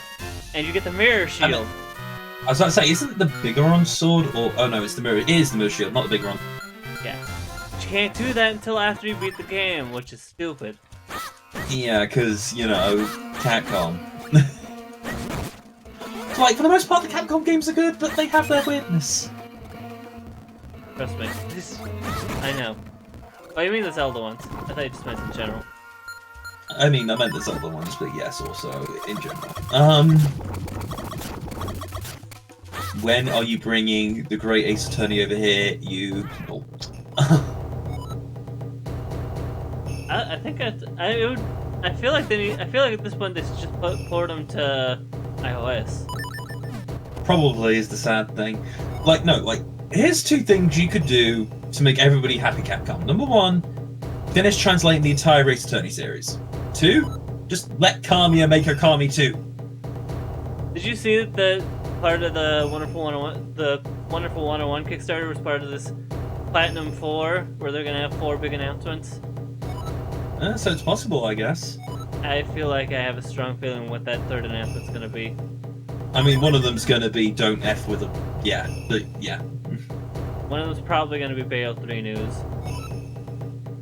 and you get the mirror shield. I was about to say, isn't it the Bigoron sword? Or oh no, it's the mirror. It is the mirror shield, not the Bigoron. Yeah. But you can't do that until after you beat the game, which is stupid. Yeah, because, you know, Capcom. Like, for the most part, the Capcom games are good, but they have their weirdness. Trust me. I know. Oh, you mean the Zelda ones? I thought you just meant in general. I mean, I meant the Zelda ones, but yes, also in general. When are you bringing the Great Ace Attorney over here, you people? I think I feel like at this point they should just port them to iOS. Probably is the sad thing. Like, no, like, here's two things you could do to make everybody happy, Capcom. Number one, finish translating the entire Ace Attorney series. Two, just let Kamiya make her Kami 2. Did you see that part of the Wonderful 101. The Wonderful 101 Kickstarter was part of this Platinum 4, where they're gonna have 4 big announcements. So it's possible, I guess. I feel like I have a strong feeling what that third announcement's gonna be. I mean, one of them's gonna be don't F with a... Yeah, but yeah. One of them's probably gonna be Bayo 3 news.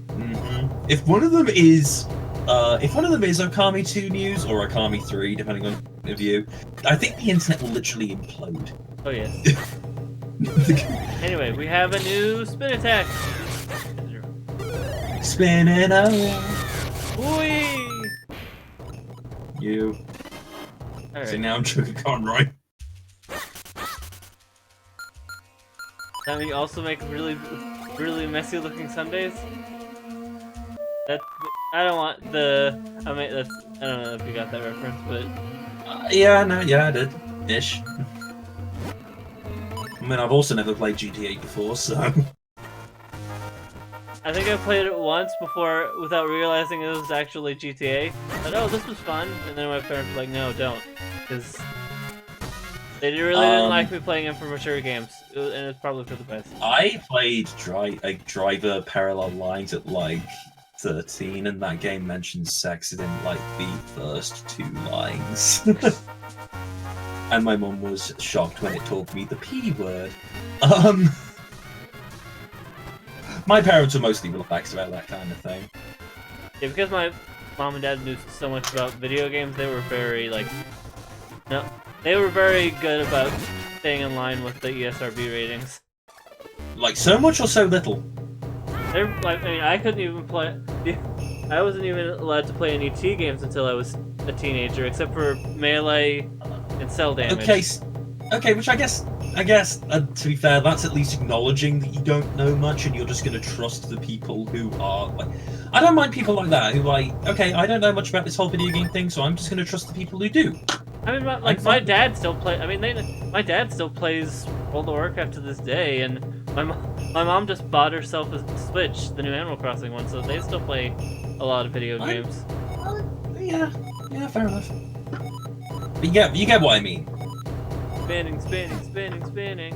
Mm-hmm. If one of them is Okami 2 news or Okami 3, depending on the view, I think the internet will literally implode. Oh yes. Anyway, we have a new spin attack. Spinning around. Whee! You. Alright. See, now I'm Sugar Conroy. That mean you also make really, really messy looking Sundays? That I don't want the. I mean, that's. I don't know if you got that reference, but. Yeah, no, yeah, I did. Ish. I mean, I've also never played GTA before, so. I think I played it once before without realizing it was actually GTA. But oh, this was fun, and then my parents were like, "No, don't," because they really didn't like me playing it for mature games, and it's probably for the best. I played Driver Parallel Lines at like 13, and that game mentions sex in like the first 2 lines. And my mum was shocked when it told me the P word. My parents were mostly relaxed about that kind of thing. Yeah, because my mom and dad knew so much about video games, they were very they were very good about staying in line with the ESRB ratings. Like so much or so little? They're like, I mean, I couldn't even play. I wasn't even allowed to play any T games until I was a teenager, except for Melee and Cell Damage. Okay, which I guess, to be fair, that's at least acknowledging that you don't know much and you're just going to trust the people who are, like... I don't mind people like that, who like, okay, I don't know much about this whole video game thing, so I'm just going to trust the people who do. I mean, my dad still plays... I mean, my dad still plays World of Warcraft to this day, and my mom just bought herself a Switch, the new Animal Crossing one, so they still play a lot of video games. Yeah, fair enough. But you get what I mean. Spinning, spinning, spinning, spinning.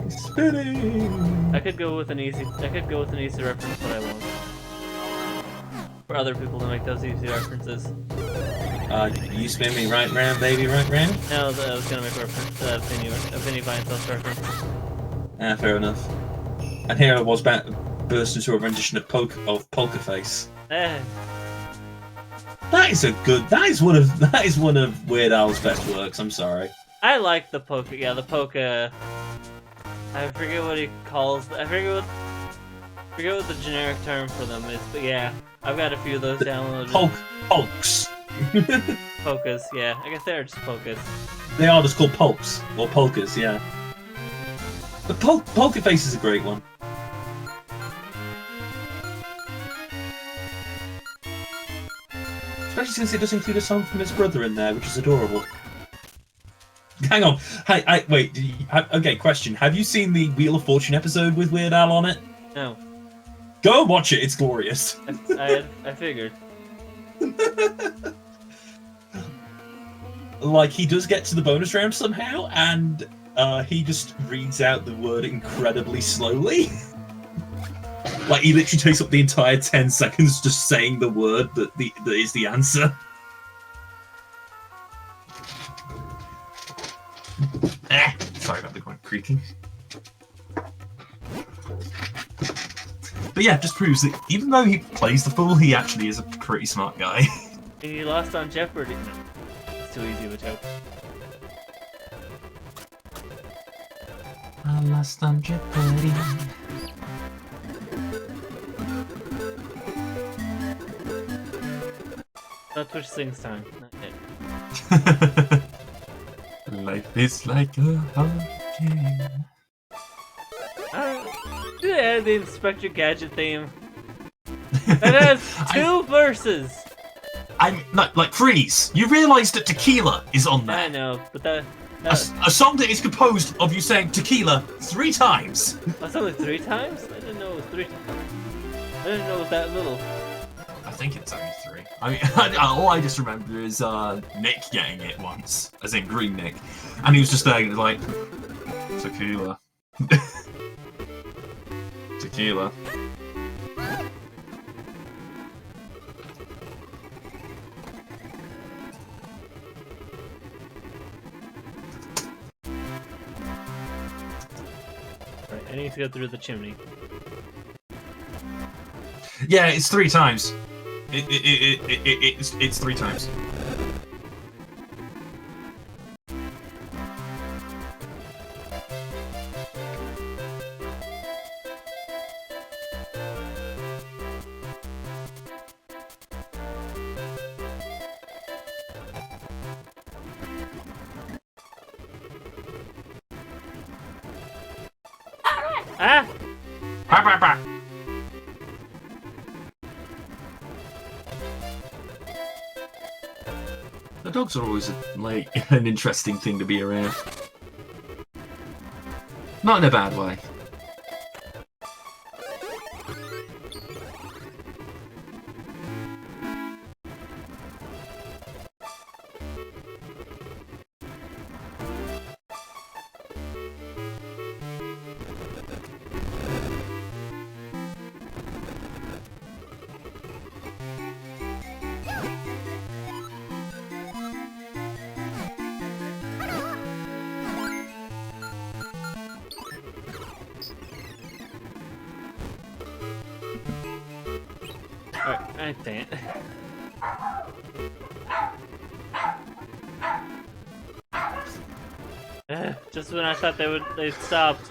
Spinning. I could go with an easy reference, but I won't. For other people to make those easy references. You spin me right round, baby, right round? No, I was gonna make a reference to Vinny Vinesel's reference. Fair enough. And here I was burst into a rendition of Poker Face. That is one of Weird Al's best works. I'm sorry. I like the polka. Yeah, the polka. I forget what he calls. I forget what the generic term for them is. But yeah, I've got a few of those downloaded. Polks. Polkas. Yeah, I guess they're just polkas. They are just called polks or polkas. Yeah. The Poker Face is a great one. Especially since it does include a song from his brother in there, which is adorable. Hang on. Wait. Okay, question. Have you seen the Wheel of Fortune episode with Weird Al on it? No. Go and watch it. It's glorious. I figured. Like, he does get to the bonus round somehow, and he just reads out the word incredibly slowly. Like, he literally takes up the entire 10 seconds just saying the word that is the answer. Sorry about the creaking. But yeah, just proves that even though he plays the fool, he actually is a pretty smart guy. He lost on Jeopardy. It's too easy of a joke. I lost on Jeopardy. Not Twitch sings time. Not yet. Life is like a hurricane. Do they add the Inspector Gadget theme? That has 2 verses! I'm like freeze! You realise that tequila is on there? I know, but that a song that is composed of you saying tequila 3 times. That's only 3 times? I didn't know it was 3 times. I didn't know it was that little. I think it's only 3. I mean, all I just remember is Nick getting it once, as in Green Nick, and he was just there like, tequila. Tequila. Right, I need to go through the chimney. Yeah, it's 3 times. It's 3 times. Ah! Bah, bah, bah. The dogs are always like an interesting thing to be around. Not in a bad way. Alright, dang it. Just when I thought they'd stopped.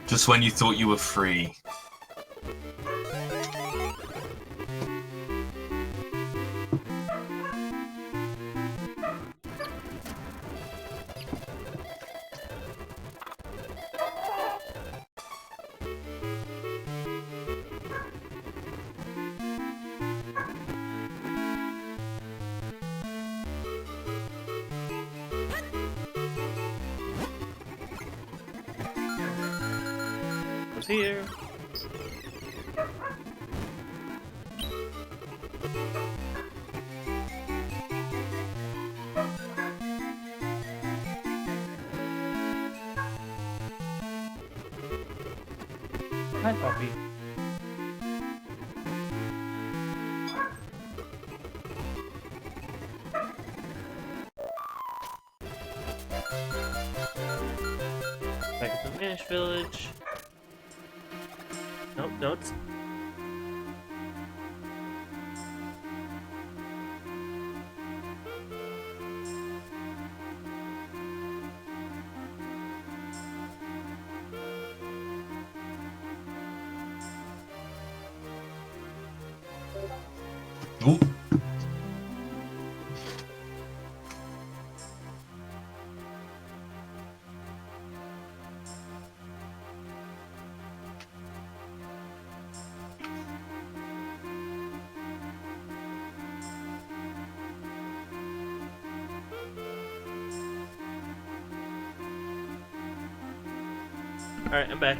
Just when you thought you were free. Here. Hi, puppy. Back at the Minish village. Nope, don't. Ooh. Alright, I'm back.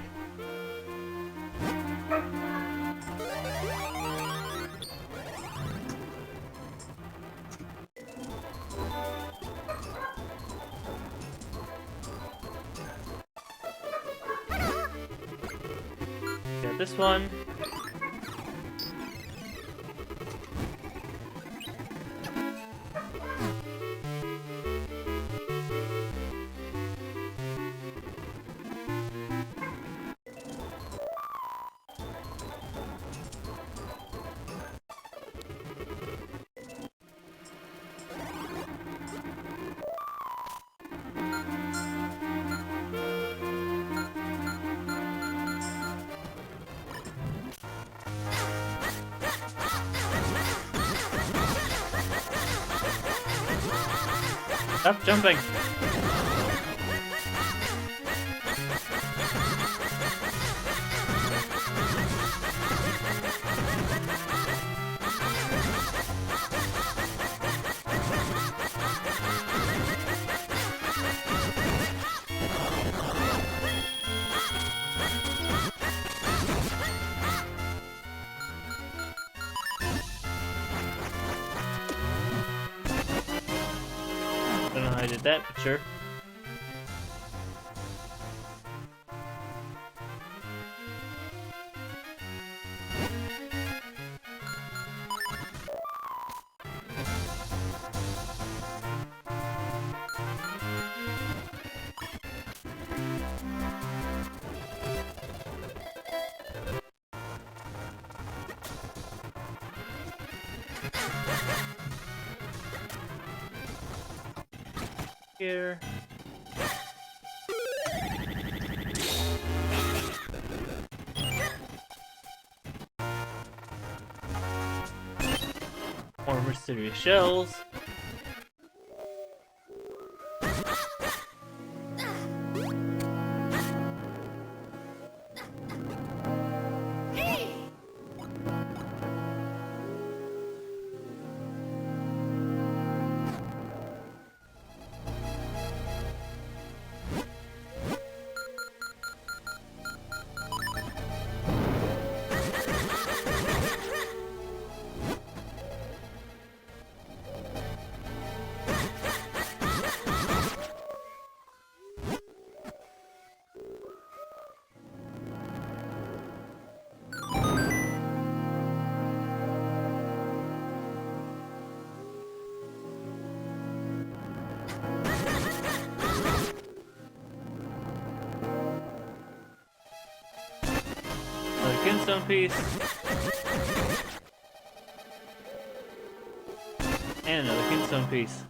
Got this one. Stop jumping! I did that, but sure. Here. More mysterious shells. Kinstone piece. And another Kinstone piece.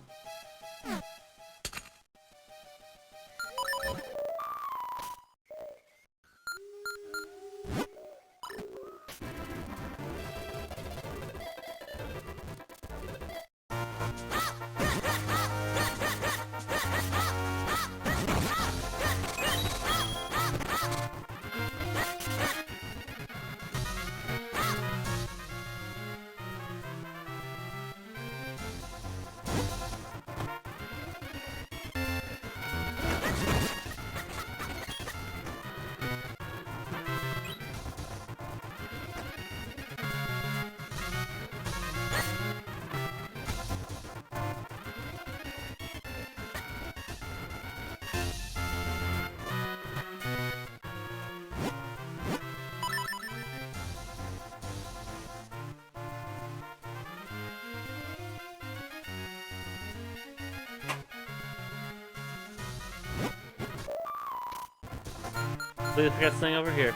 I forgot something over here.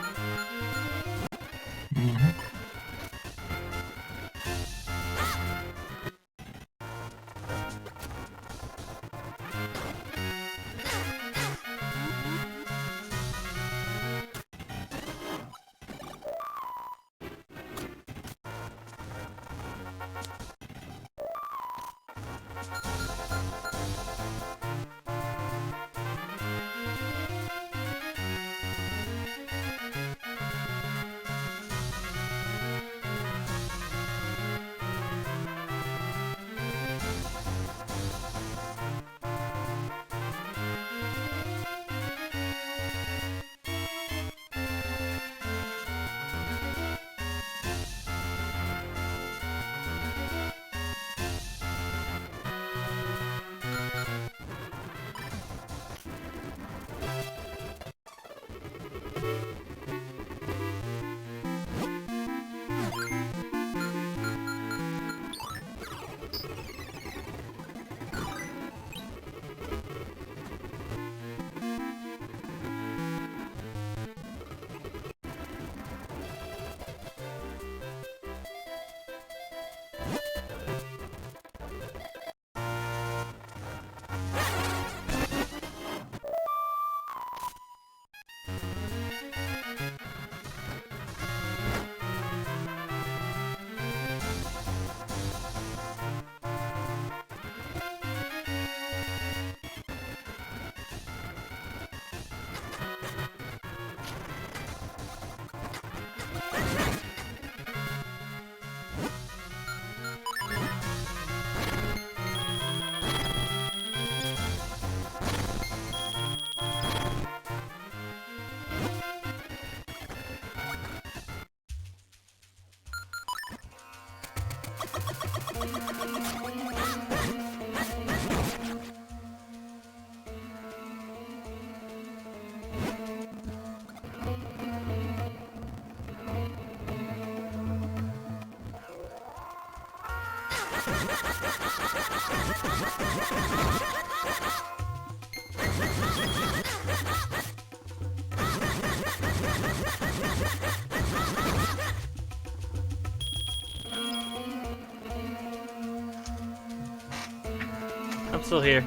I'm still here.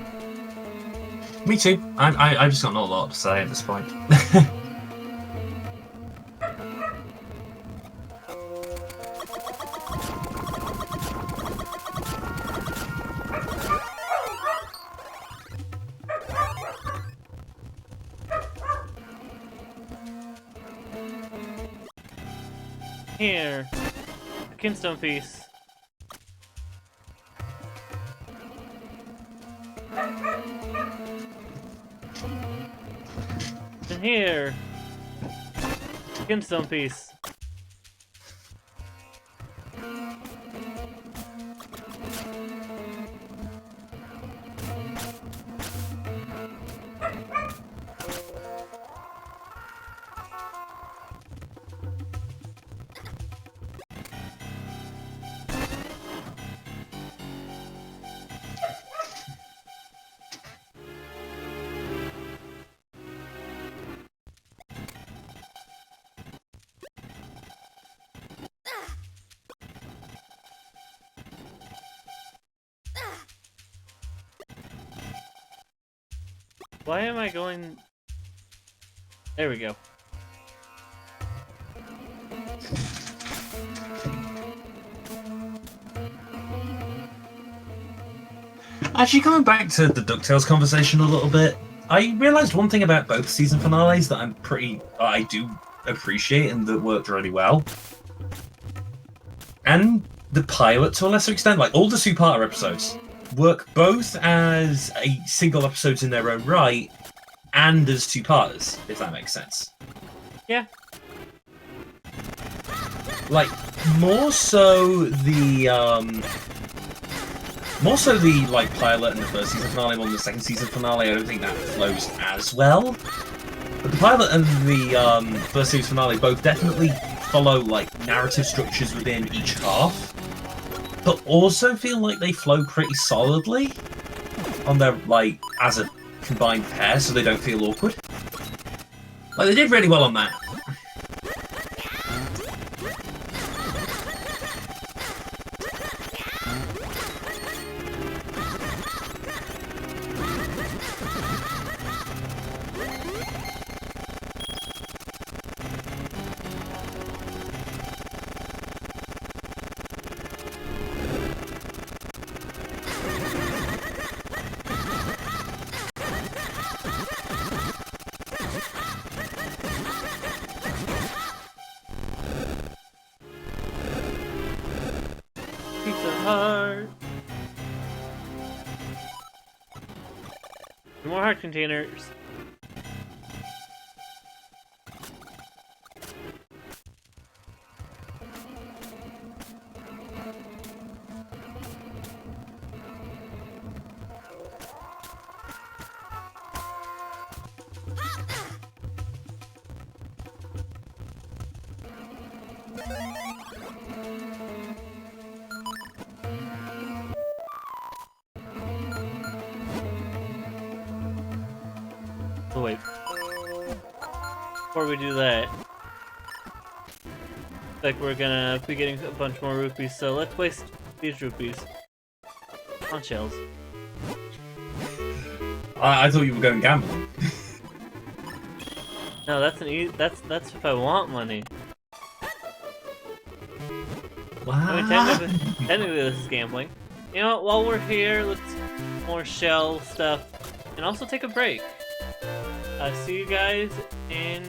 Me too. I've just got not a lot to say at this point. Here, a kinstone piece. And here, a kinstone piece. Why am I going... There we go. Actually, coming back to the DuckTales conversation a little bit, I realised one thing about both season finales that I do appreciate and that worked really well. And the pilot, to a lesser extent, like all the two-parter episodes, work both as a single episodes in their own right and as two-parters, if that makes sense. Yeah. Like, more so the like pilot and the first season finale more than the second season finale, I don't think that flows as well. But the pilot and the first season finale both definitely follow like narrative structures within each half, but also feel like they flow pretty solidly on their like as a combined pair, so they don't feel awkward. Like they did really well on that. Pizza Heart. More heart containers. Oh wait. Before we do that, like we're gonna be getting a bunch more rupees, so let's waste these rupees on shells. I thought you were going gambling. No, that's if I want money. What? I mean, technically this is gambling. You know what, while we're here, let's more shell stuff, and also take a break. See you guys in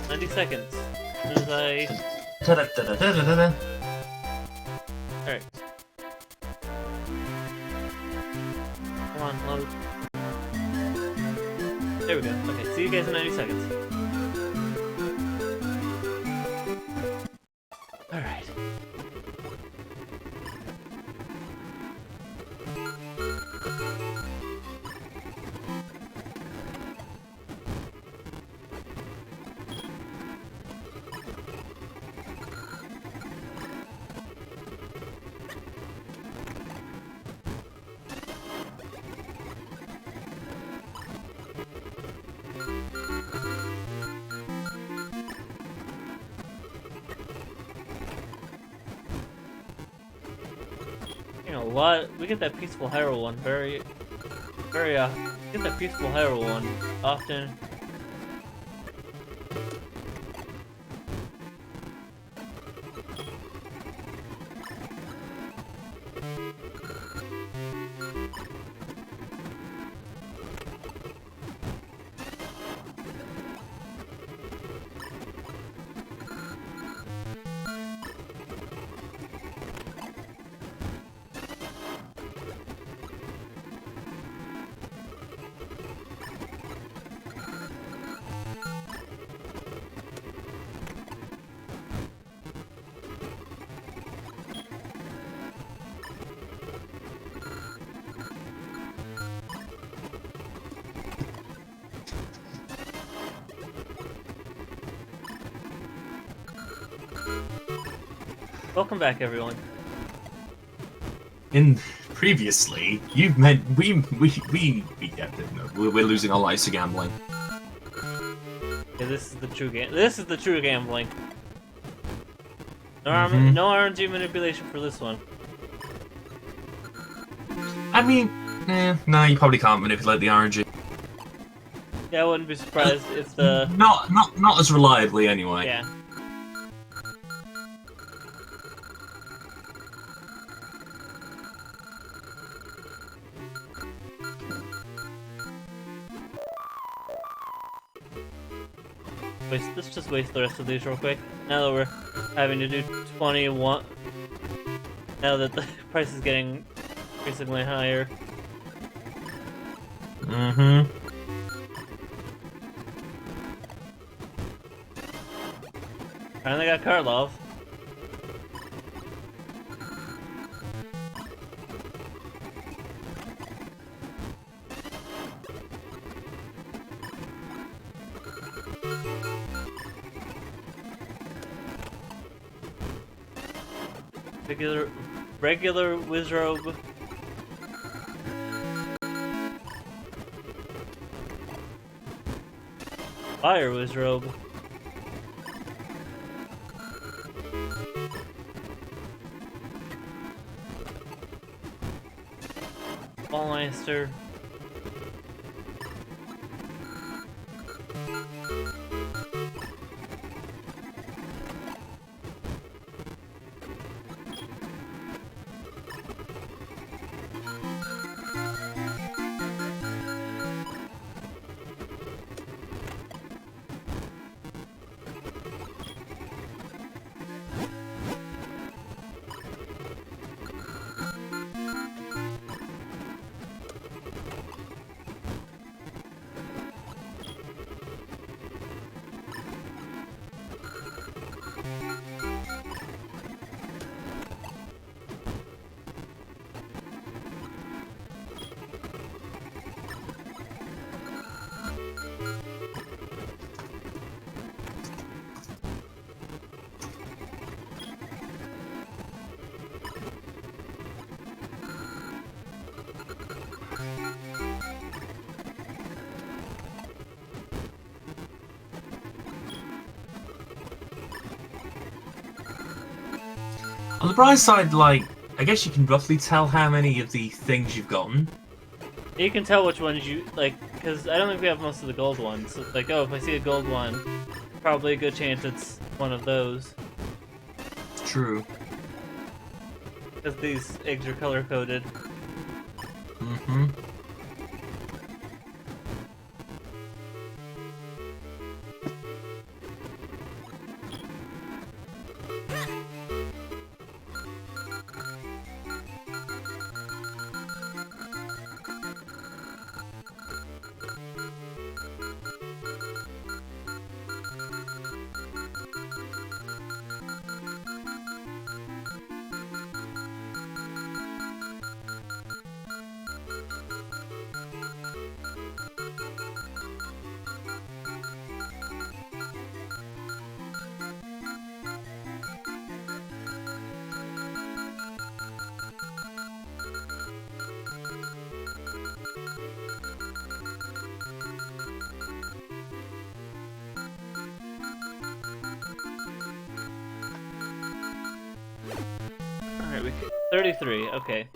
90 seconds. As soon as Alright. Come on, load. There we go. Okay, see you guys in 90 seconds. Alright. You know, a lot. We get that peaceful Hyrule one very, very. Get that peaceful Hyrule one often. Welcome back, everyone. In previously, you've meant we're losing our lives to gambling. Yeah, this is the true game. This is the true gambling. No, no RNG manipulation for this one. I mean, no, you probably can't manipulate the RNG. Yeah, I wouldn't be surprised if the not as reliably anyway. yeah. Let's just waste the rest of these real quick. Now that we're having to do 21. Now that the price is getting increasingly higher. Finally got Karlov. Regular Wizrobe. Fire Wizrobe. Ballmeister. On the bright side, like, I guess you can roughly tell how many of the things you've gotten. You can tell which ones you like, because I don't think we have most of the gold ones. So, like, oh, if I see a gold one, probably a good chance it's one of those. True. Because these eggs are color coded. Alright, 33, okay.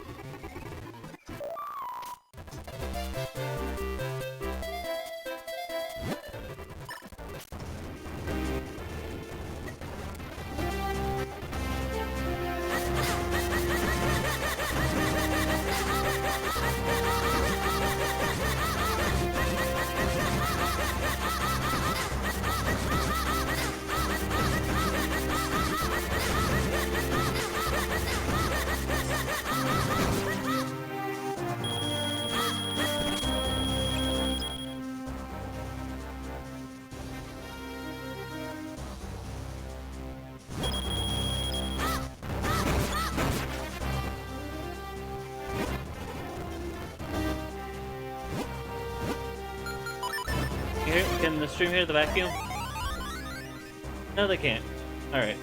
Can the stream hear the vacuum? No, they can't. Alright.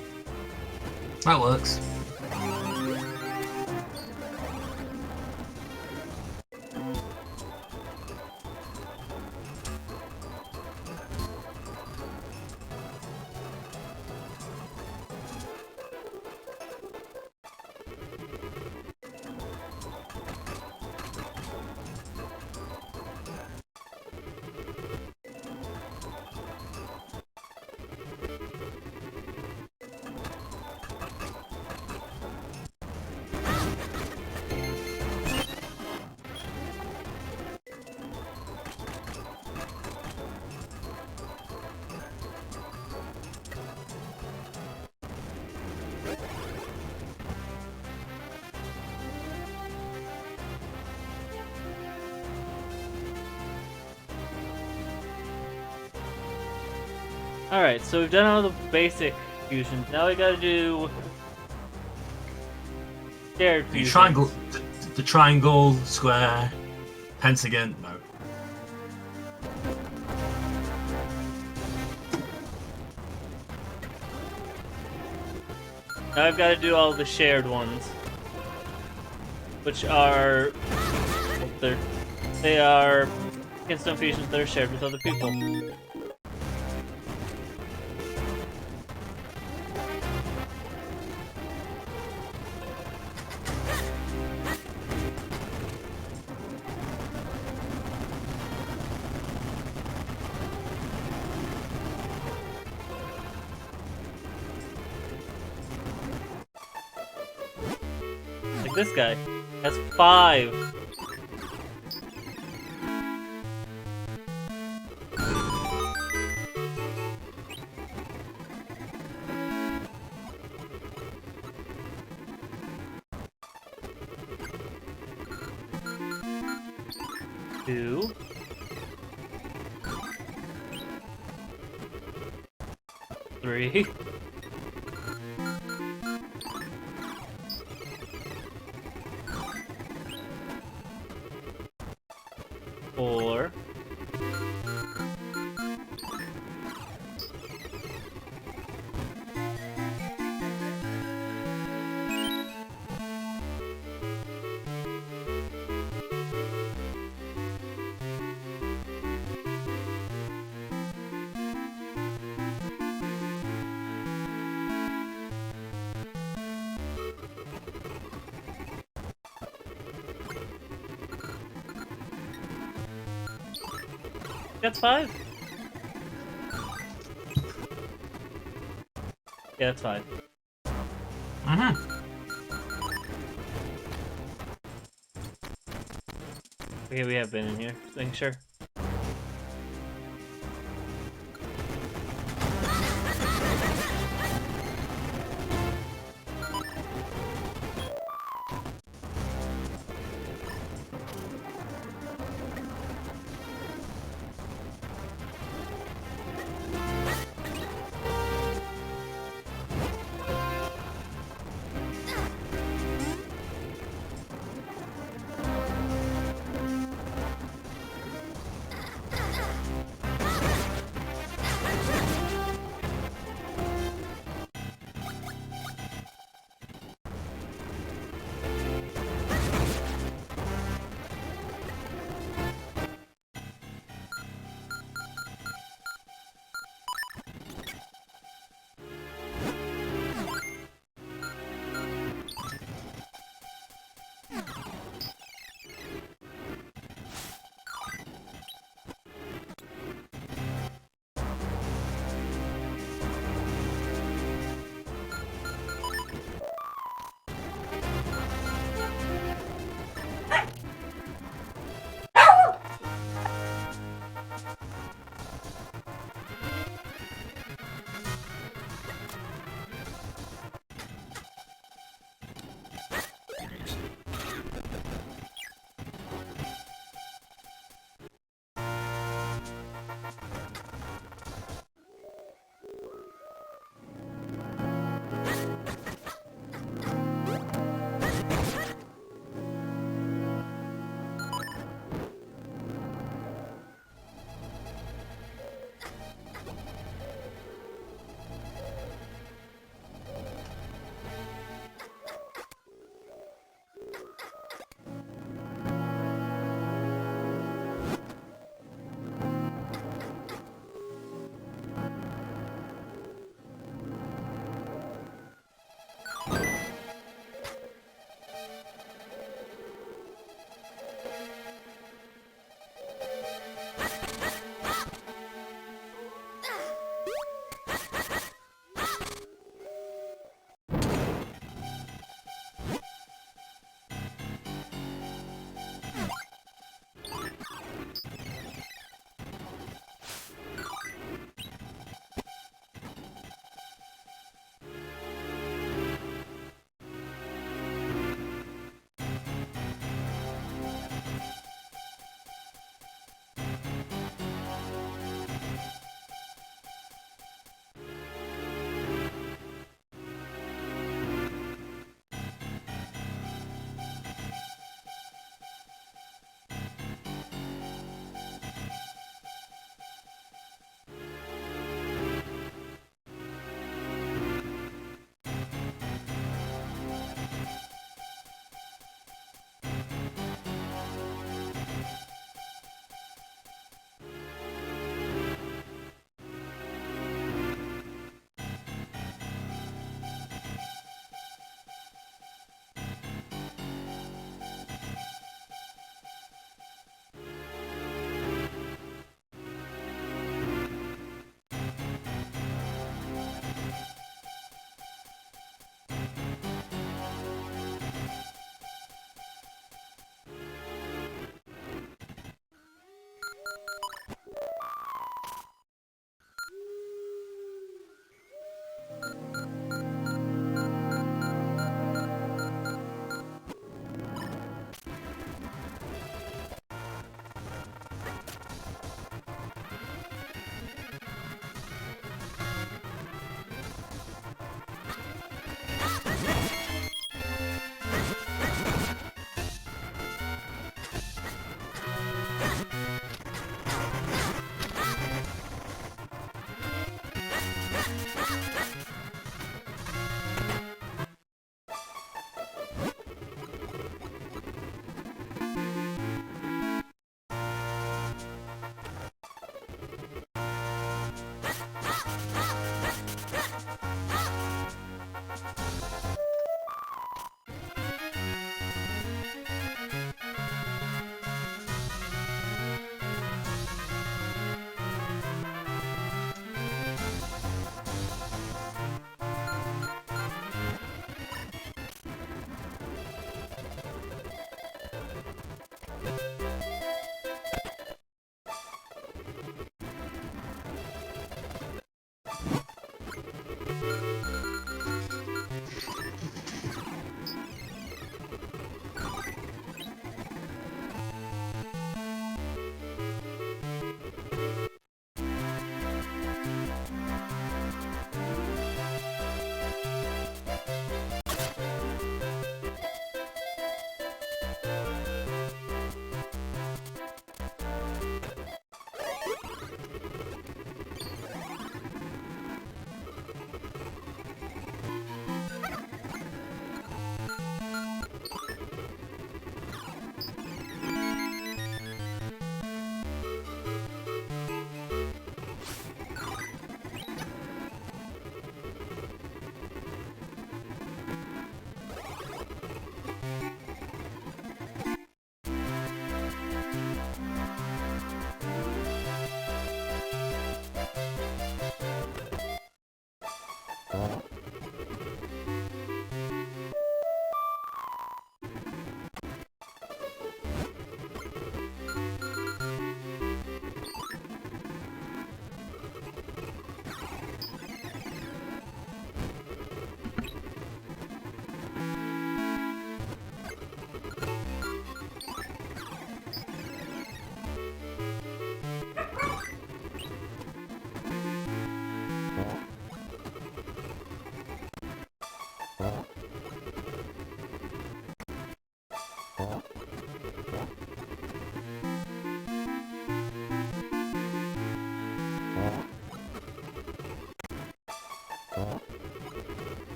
That works. Alright, so we've done all the basic fusions. Now we gotta do shared The fusions. triangle, the triangle, square, pentagon. No. Now I've got to do all the shared ones, which are they are instant fusions that are shared with other people. Like this guy has 5. Two. 3. 4. 5? Yeah, that's 5. Okay, we have been in here. Just making sure.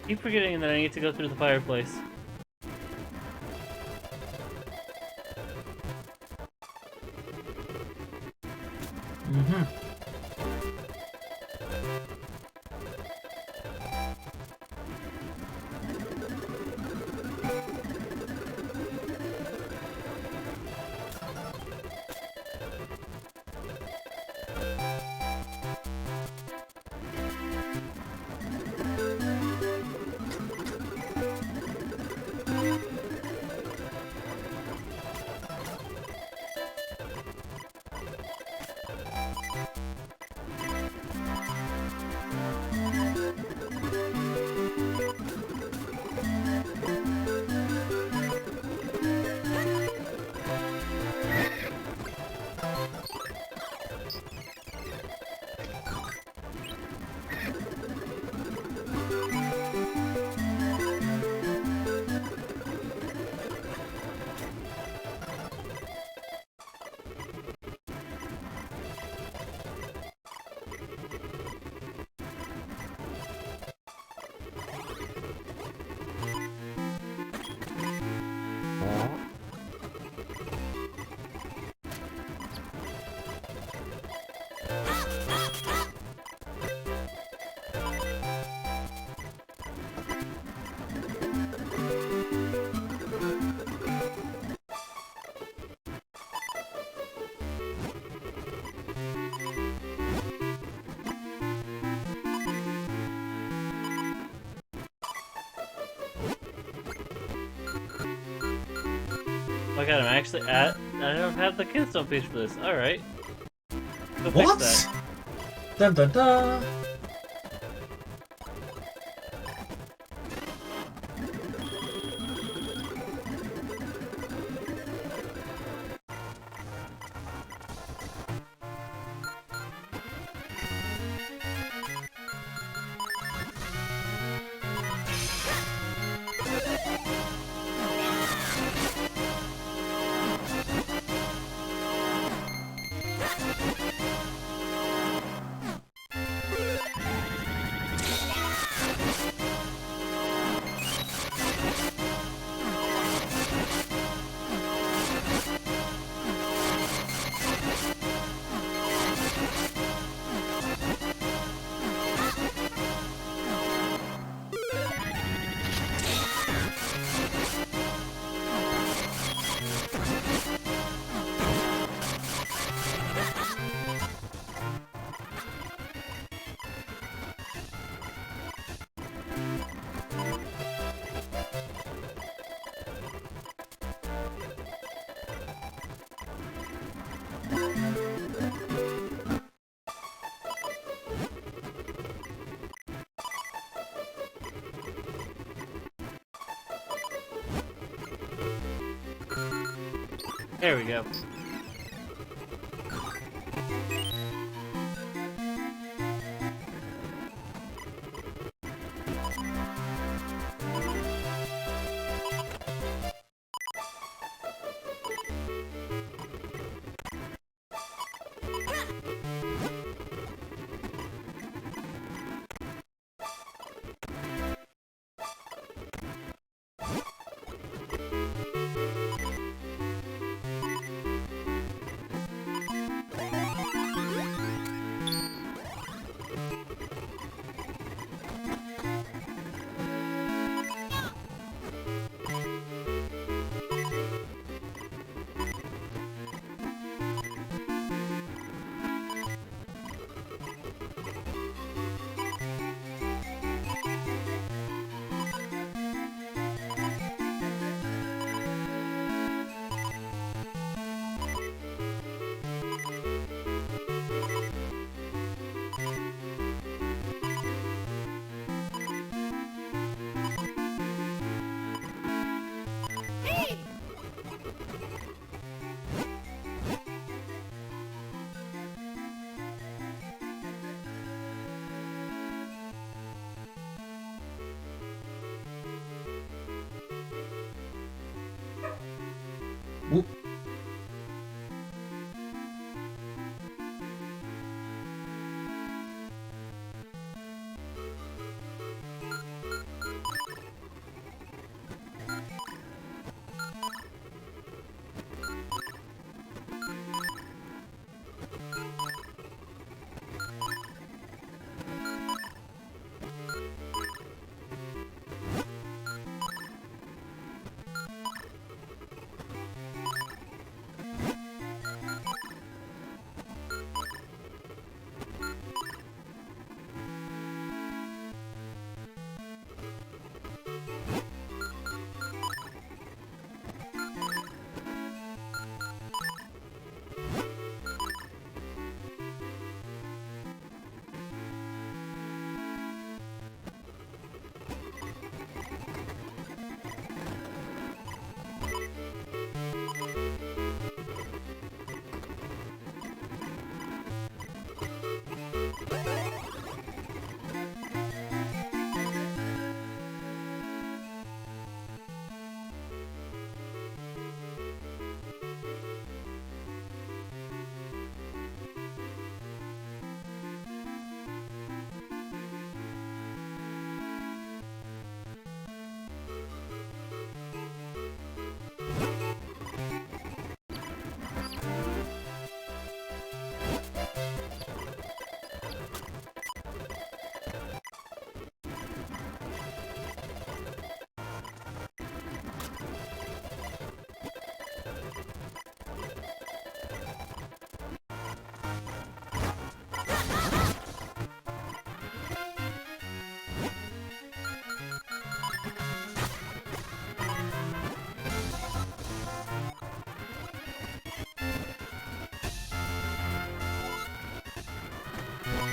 Keep forgetting that I need to go through the fireplace. Mm-hmm. Oh my god, I'm actually at... I don't have the Kinstone page for this. Alright. Go What? fix that. Dun dun dun. There we go. Whoop.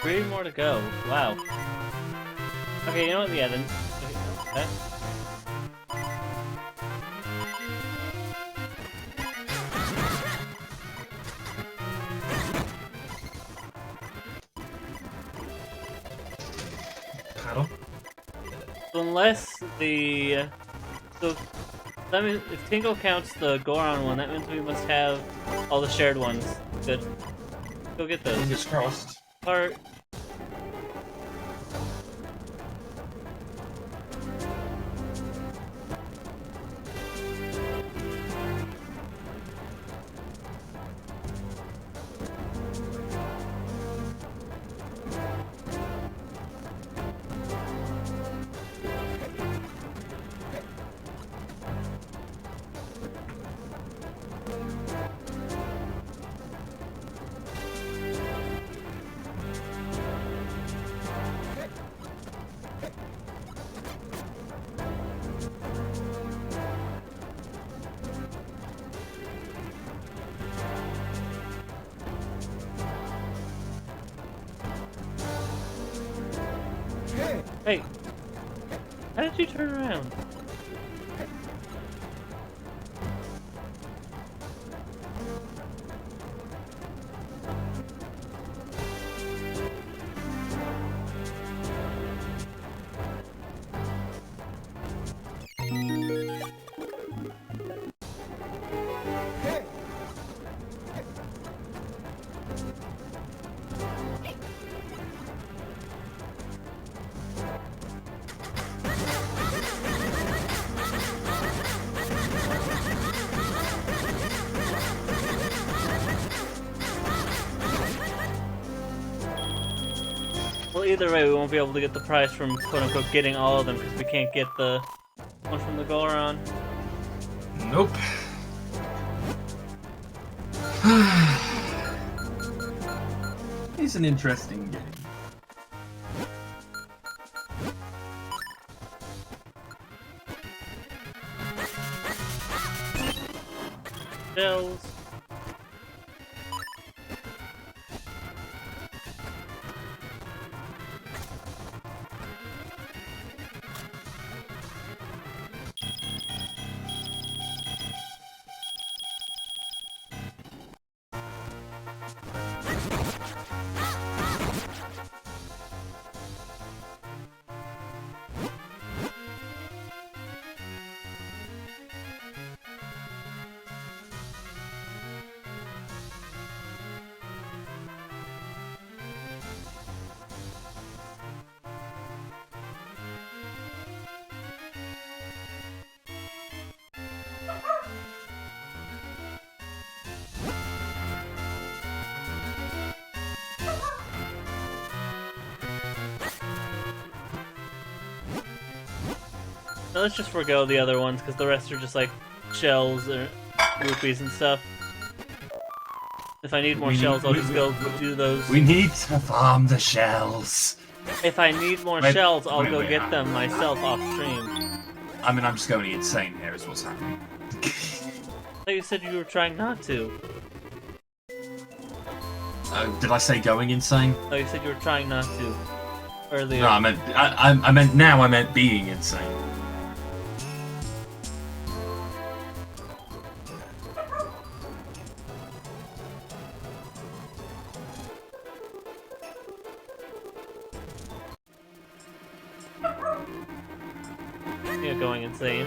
Three more to go. Wow. Okay, you know what? Yeah, then. Okay. Paddle. So unless the so that means if Tingle counts the Goron one, that means we must have all the shared ones. Good. Go get those. Fingers crossed. Heart. Hey, how did you turn around? either way, we won't be able to get the prize from quote-unquote getting all of them because we can't get the one from the Goron. Nope. It's an interesting game. Shells. Now let's just forgo the other ones because the rest are just like shells or rupees and stuff. If I need more shells, I'll just go do those. We need to farm the shells. If I need more shells, I'll go get them myself off stream. I mean, I'm just going insane here is what's happening. I thought you said you were trying not to. Did I say going insane? Oh, you said you were trying not to earlier. No, I meant now. I meant being insane. Yeah, going insane.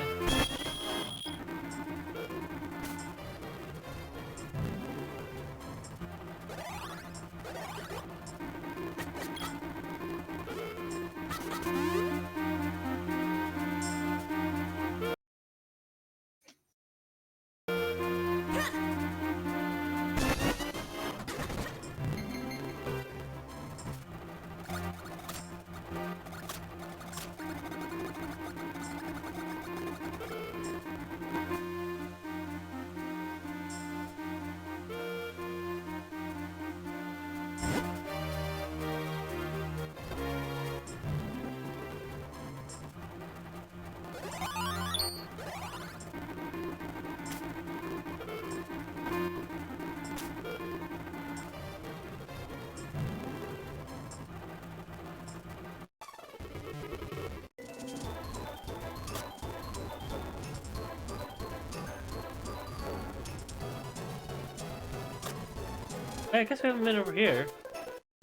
Hey, I guess we haven't been over here.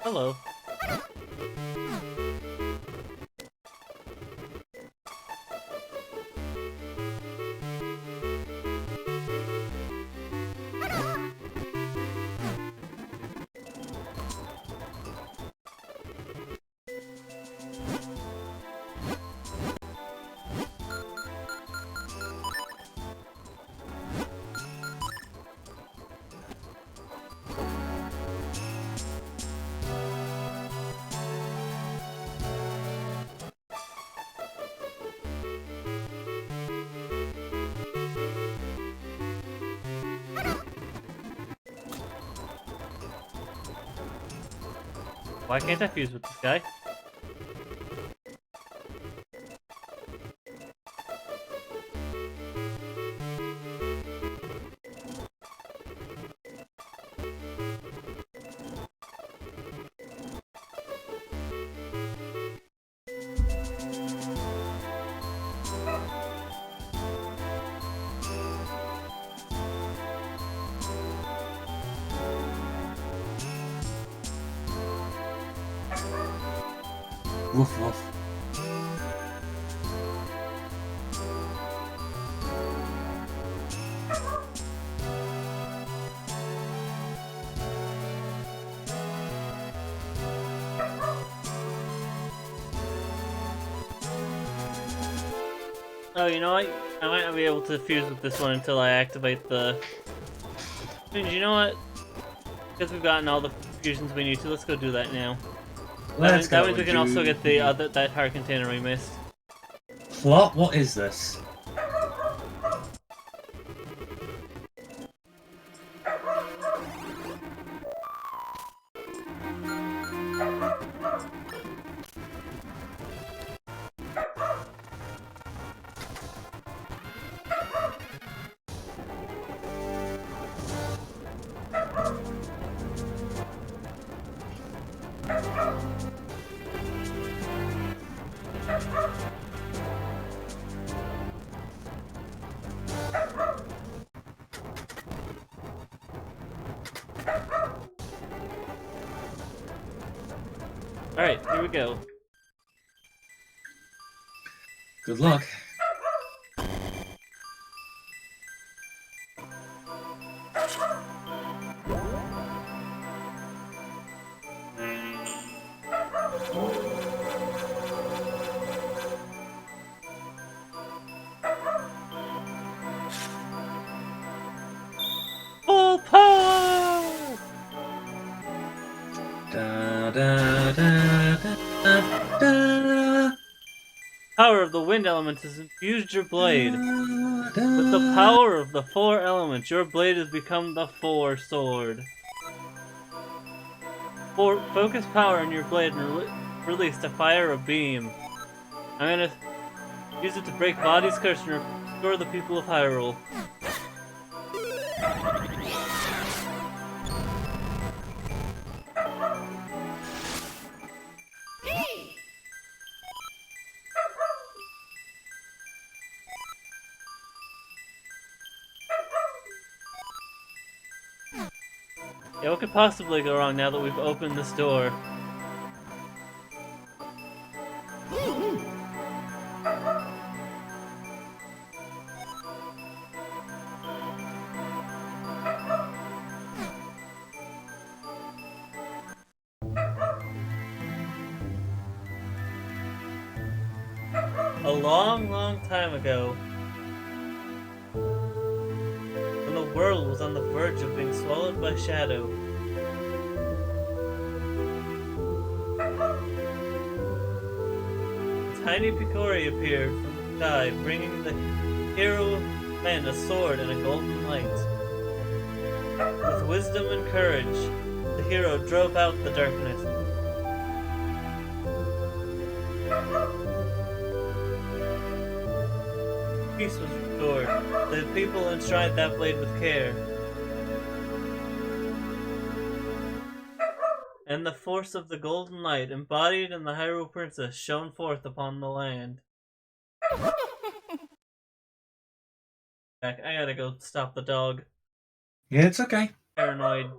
Hello. Why can't I fuse with this guy? Woof woof. Oh, you know what? I might not be able to fuse with this one until I activate the... Dude, you know what? Because we've gotten all the fusions we need to, let's go do that now. Let's that go. means we can also get that heart container we missed. Plot? What is this? Alright, here we go. Good luck. Full power! Da, da, da, da, da, Power of the wind element has infused your blade. da, With the power of the 4 elements, your blade has become the 4 sword. Focus power in your blade and release to fire a beam. I'm gonna use it to break Body's curse and restore the people of Hyrule. Yeah, what could possibly go wrong now that we've opened this door? A long, long time ago, when the world was on the verge of being swallowed by shadow, a tiny Picori appeared from the sky, bringing the hero of men a sword and a golden light. With wisdom and courage, the hero drove out the darkness. Peace was restored. The people enshrined that blade with care. And the force of the golden light, embodied in the Hyrule Princess, shone forth upon the land. Back, I gotta go stop the dog. Yeah, it's okay. Paranoid.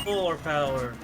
More power.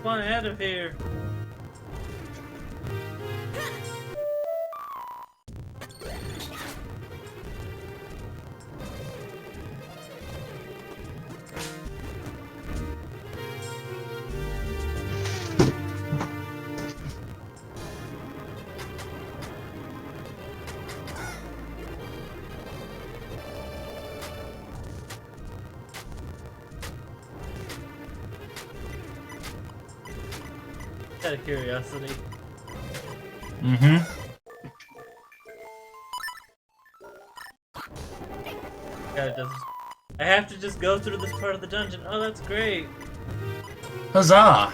on out of here. Out of curiosity. Mm-hmm. God, I have to just go through this part of the dungeon. Oh, that's great. Huzzah!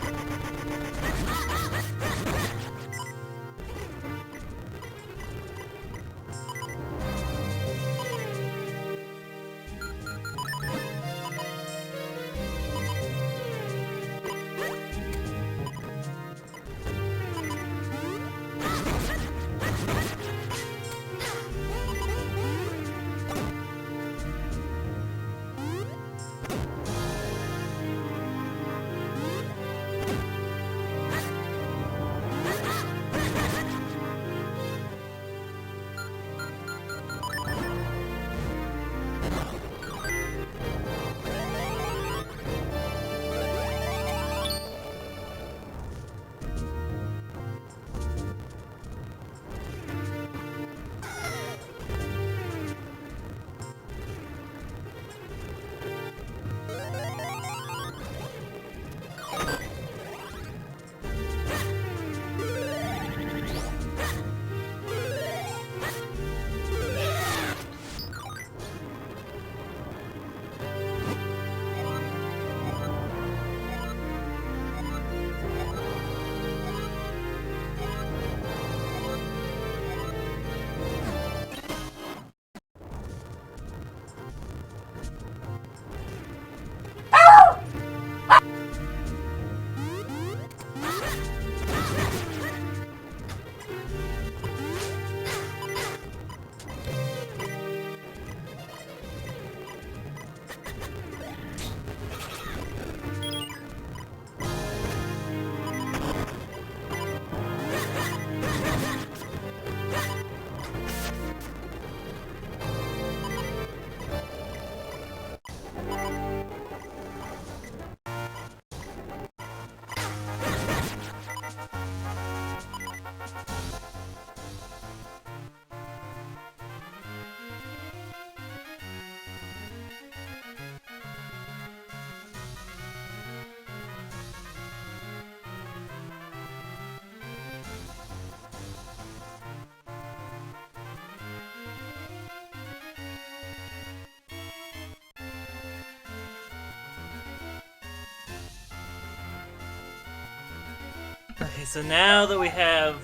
Okay, so now that we have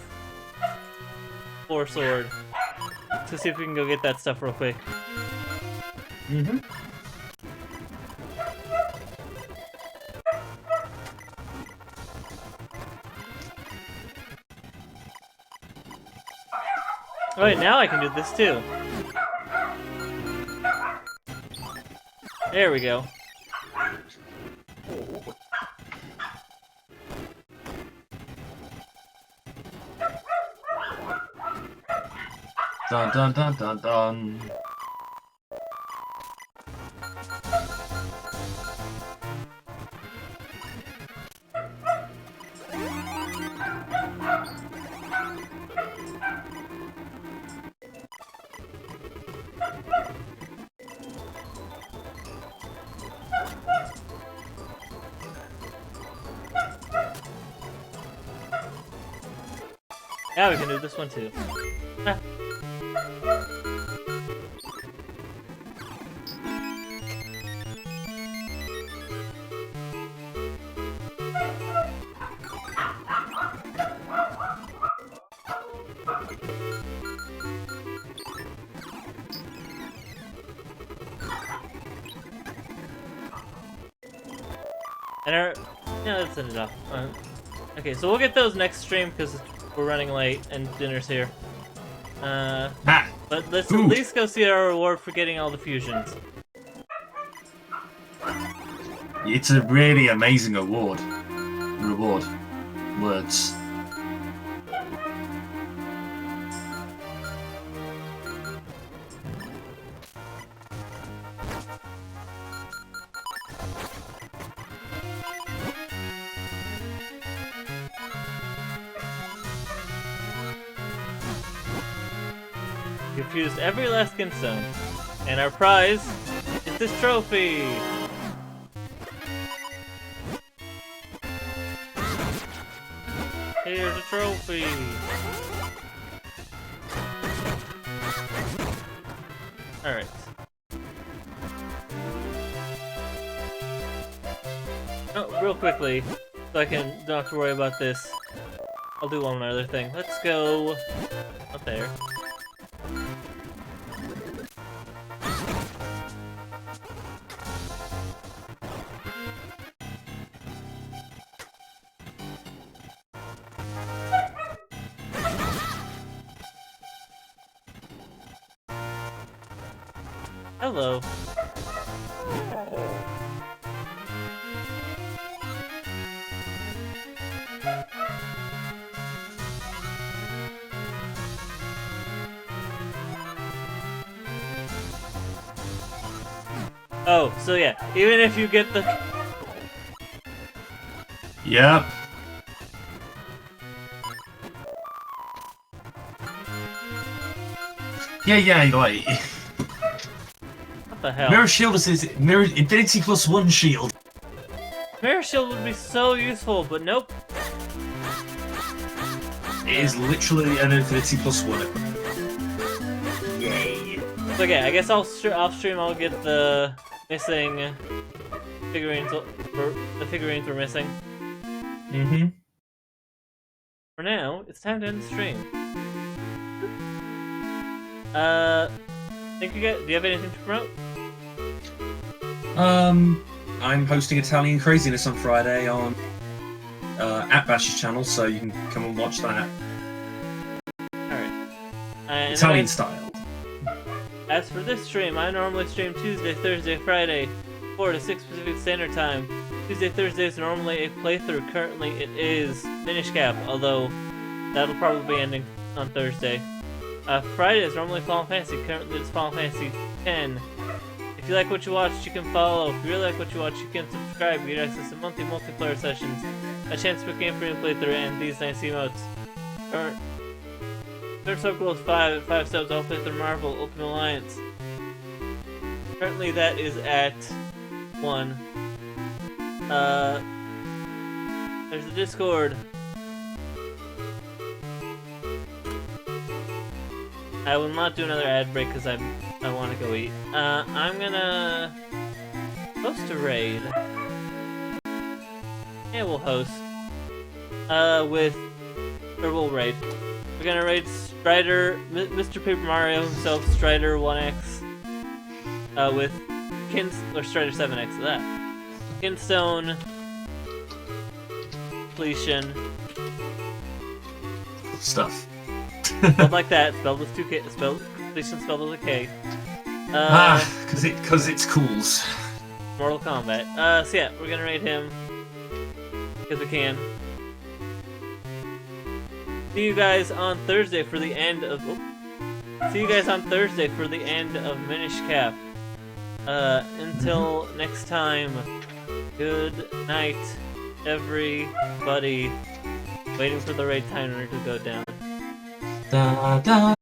4 sword, let's see if we can go get that stuff real quick. Mm-hmm. Alright, now I can do this too. There we go. Dun dun dun dun dun. Now we can do this one too. Ah. And yeah, let's end it off. Okay, so we'll get those next stream because we're running late and dinner's here. But let's at least go see our reward for getting all the fusions. It's a really amazing award. reward. Words. You've used every last Kinstone. And our prize is this trophy! Here's a trophy! Alright. Oh, real quickly, so I don't have to worry about this. I'll do one other thing. Let's go up there. Hello. Oh, so yeah, even if you get the... Yep. Yeah, like... What the hell? Mirror Shield is Mirror Infinity +1 shield. Mirror Shield would be so useful, but nope. It is literally an Infinity +1. Yay. So okay, I guess off stream I'll get the missing figurines. The figurines we're missing. Mm-hmm. For now, it's time to end the stream. Think you guys, do you have anything to promote? I'm hosting Italian Craziness on Friday on at Bash's channel, so you can come and watch that. Alright. Italian style. As for this stream, I normally stream Tuesday, Thursday, Friday, 4 to 6 Pacific Standard Time. Tuesday, Thursday is normally a playthrough. Currently, it is Minish Cap, although that'll probably be ending on Thursday. Friday is normally Final Fantasy. Currently, it's Final Fantasy 10. If you like what you watch, you can follow. If you really like what you watch, you can subscribe. You get access to monthly multiplayer sessions, a chance to pick game for you to play through, and these nice emotes. Third sub goal is 5. At 5 subs, I'll play through Marvel Ultimate Alliance. Currently, that is at 1. There's the Discord. I will not do another ad break because I want to go eat. I'm gonna host a raid. Yeah, we'll host. We'll raid. We're gonna raid Strider, Mr. Paper Mario himself, Strider 1X, with or Strider 7X of that. Kinstone, completion. Stuff. Spelled like that, spelled with 2 K, completion spelled with a K. Cause it's cools. Mortal Kombat. So yeah, we're gonna raid him. Because we can. See you guys on Thursday for the end of... See you guys on Thursday for the end of Minish Cap. Until next time, good night, everybody. Waiting for the raid timer to go down. Da da.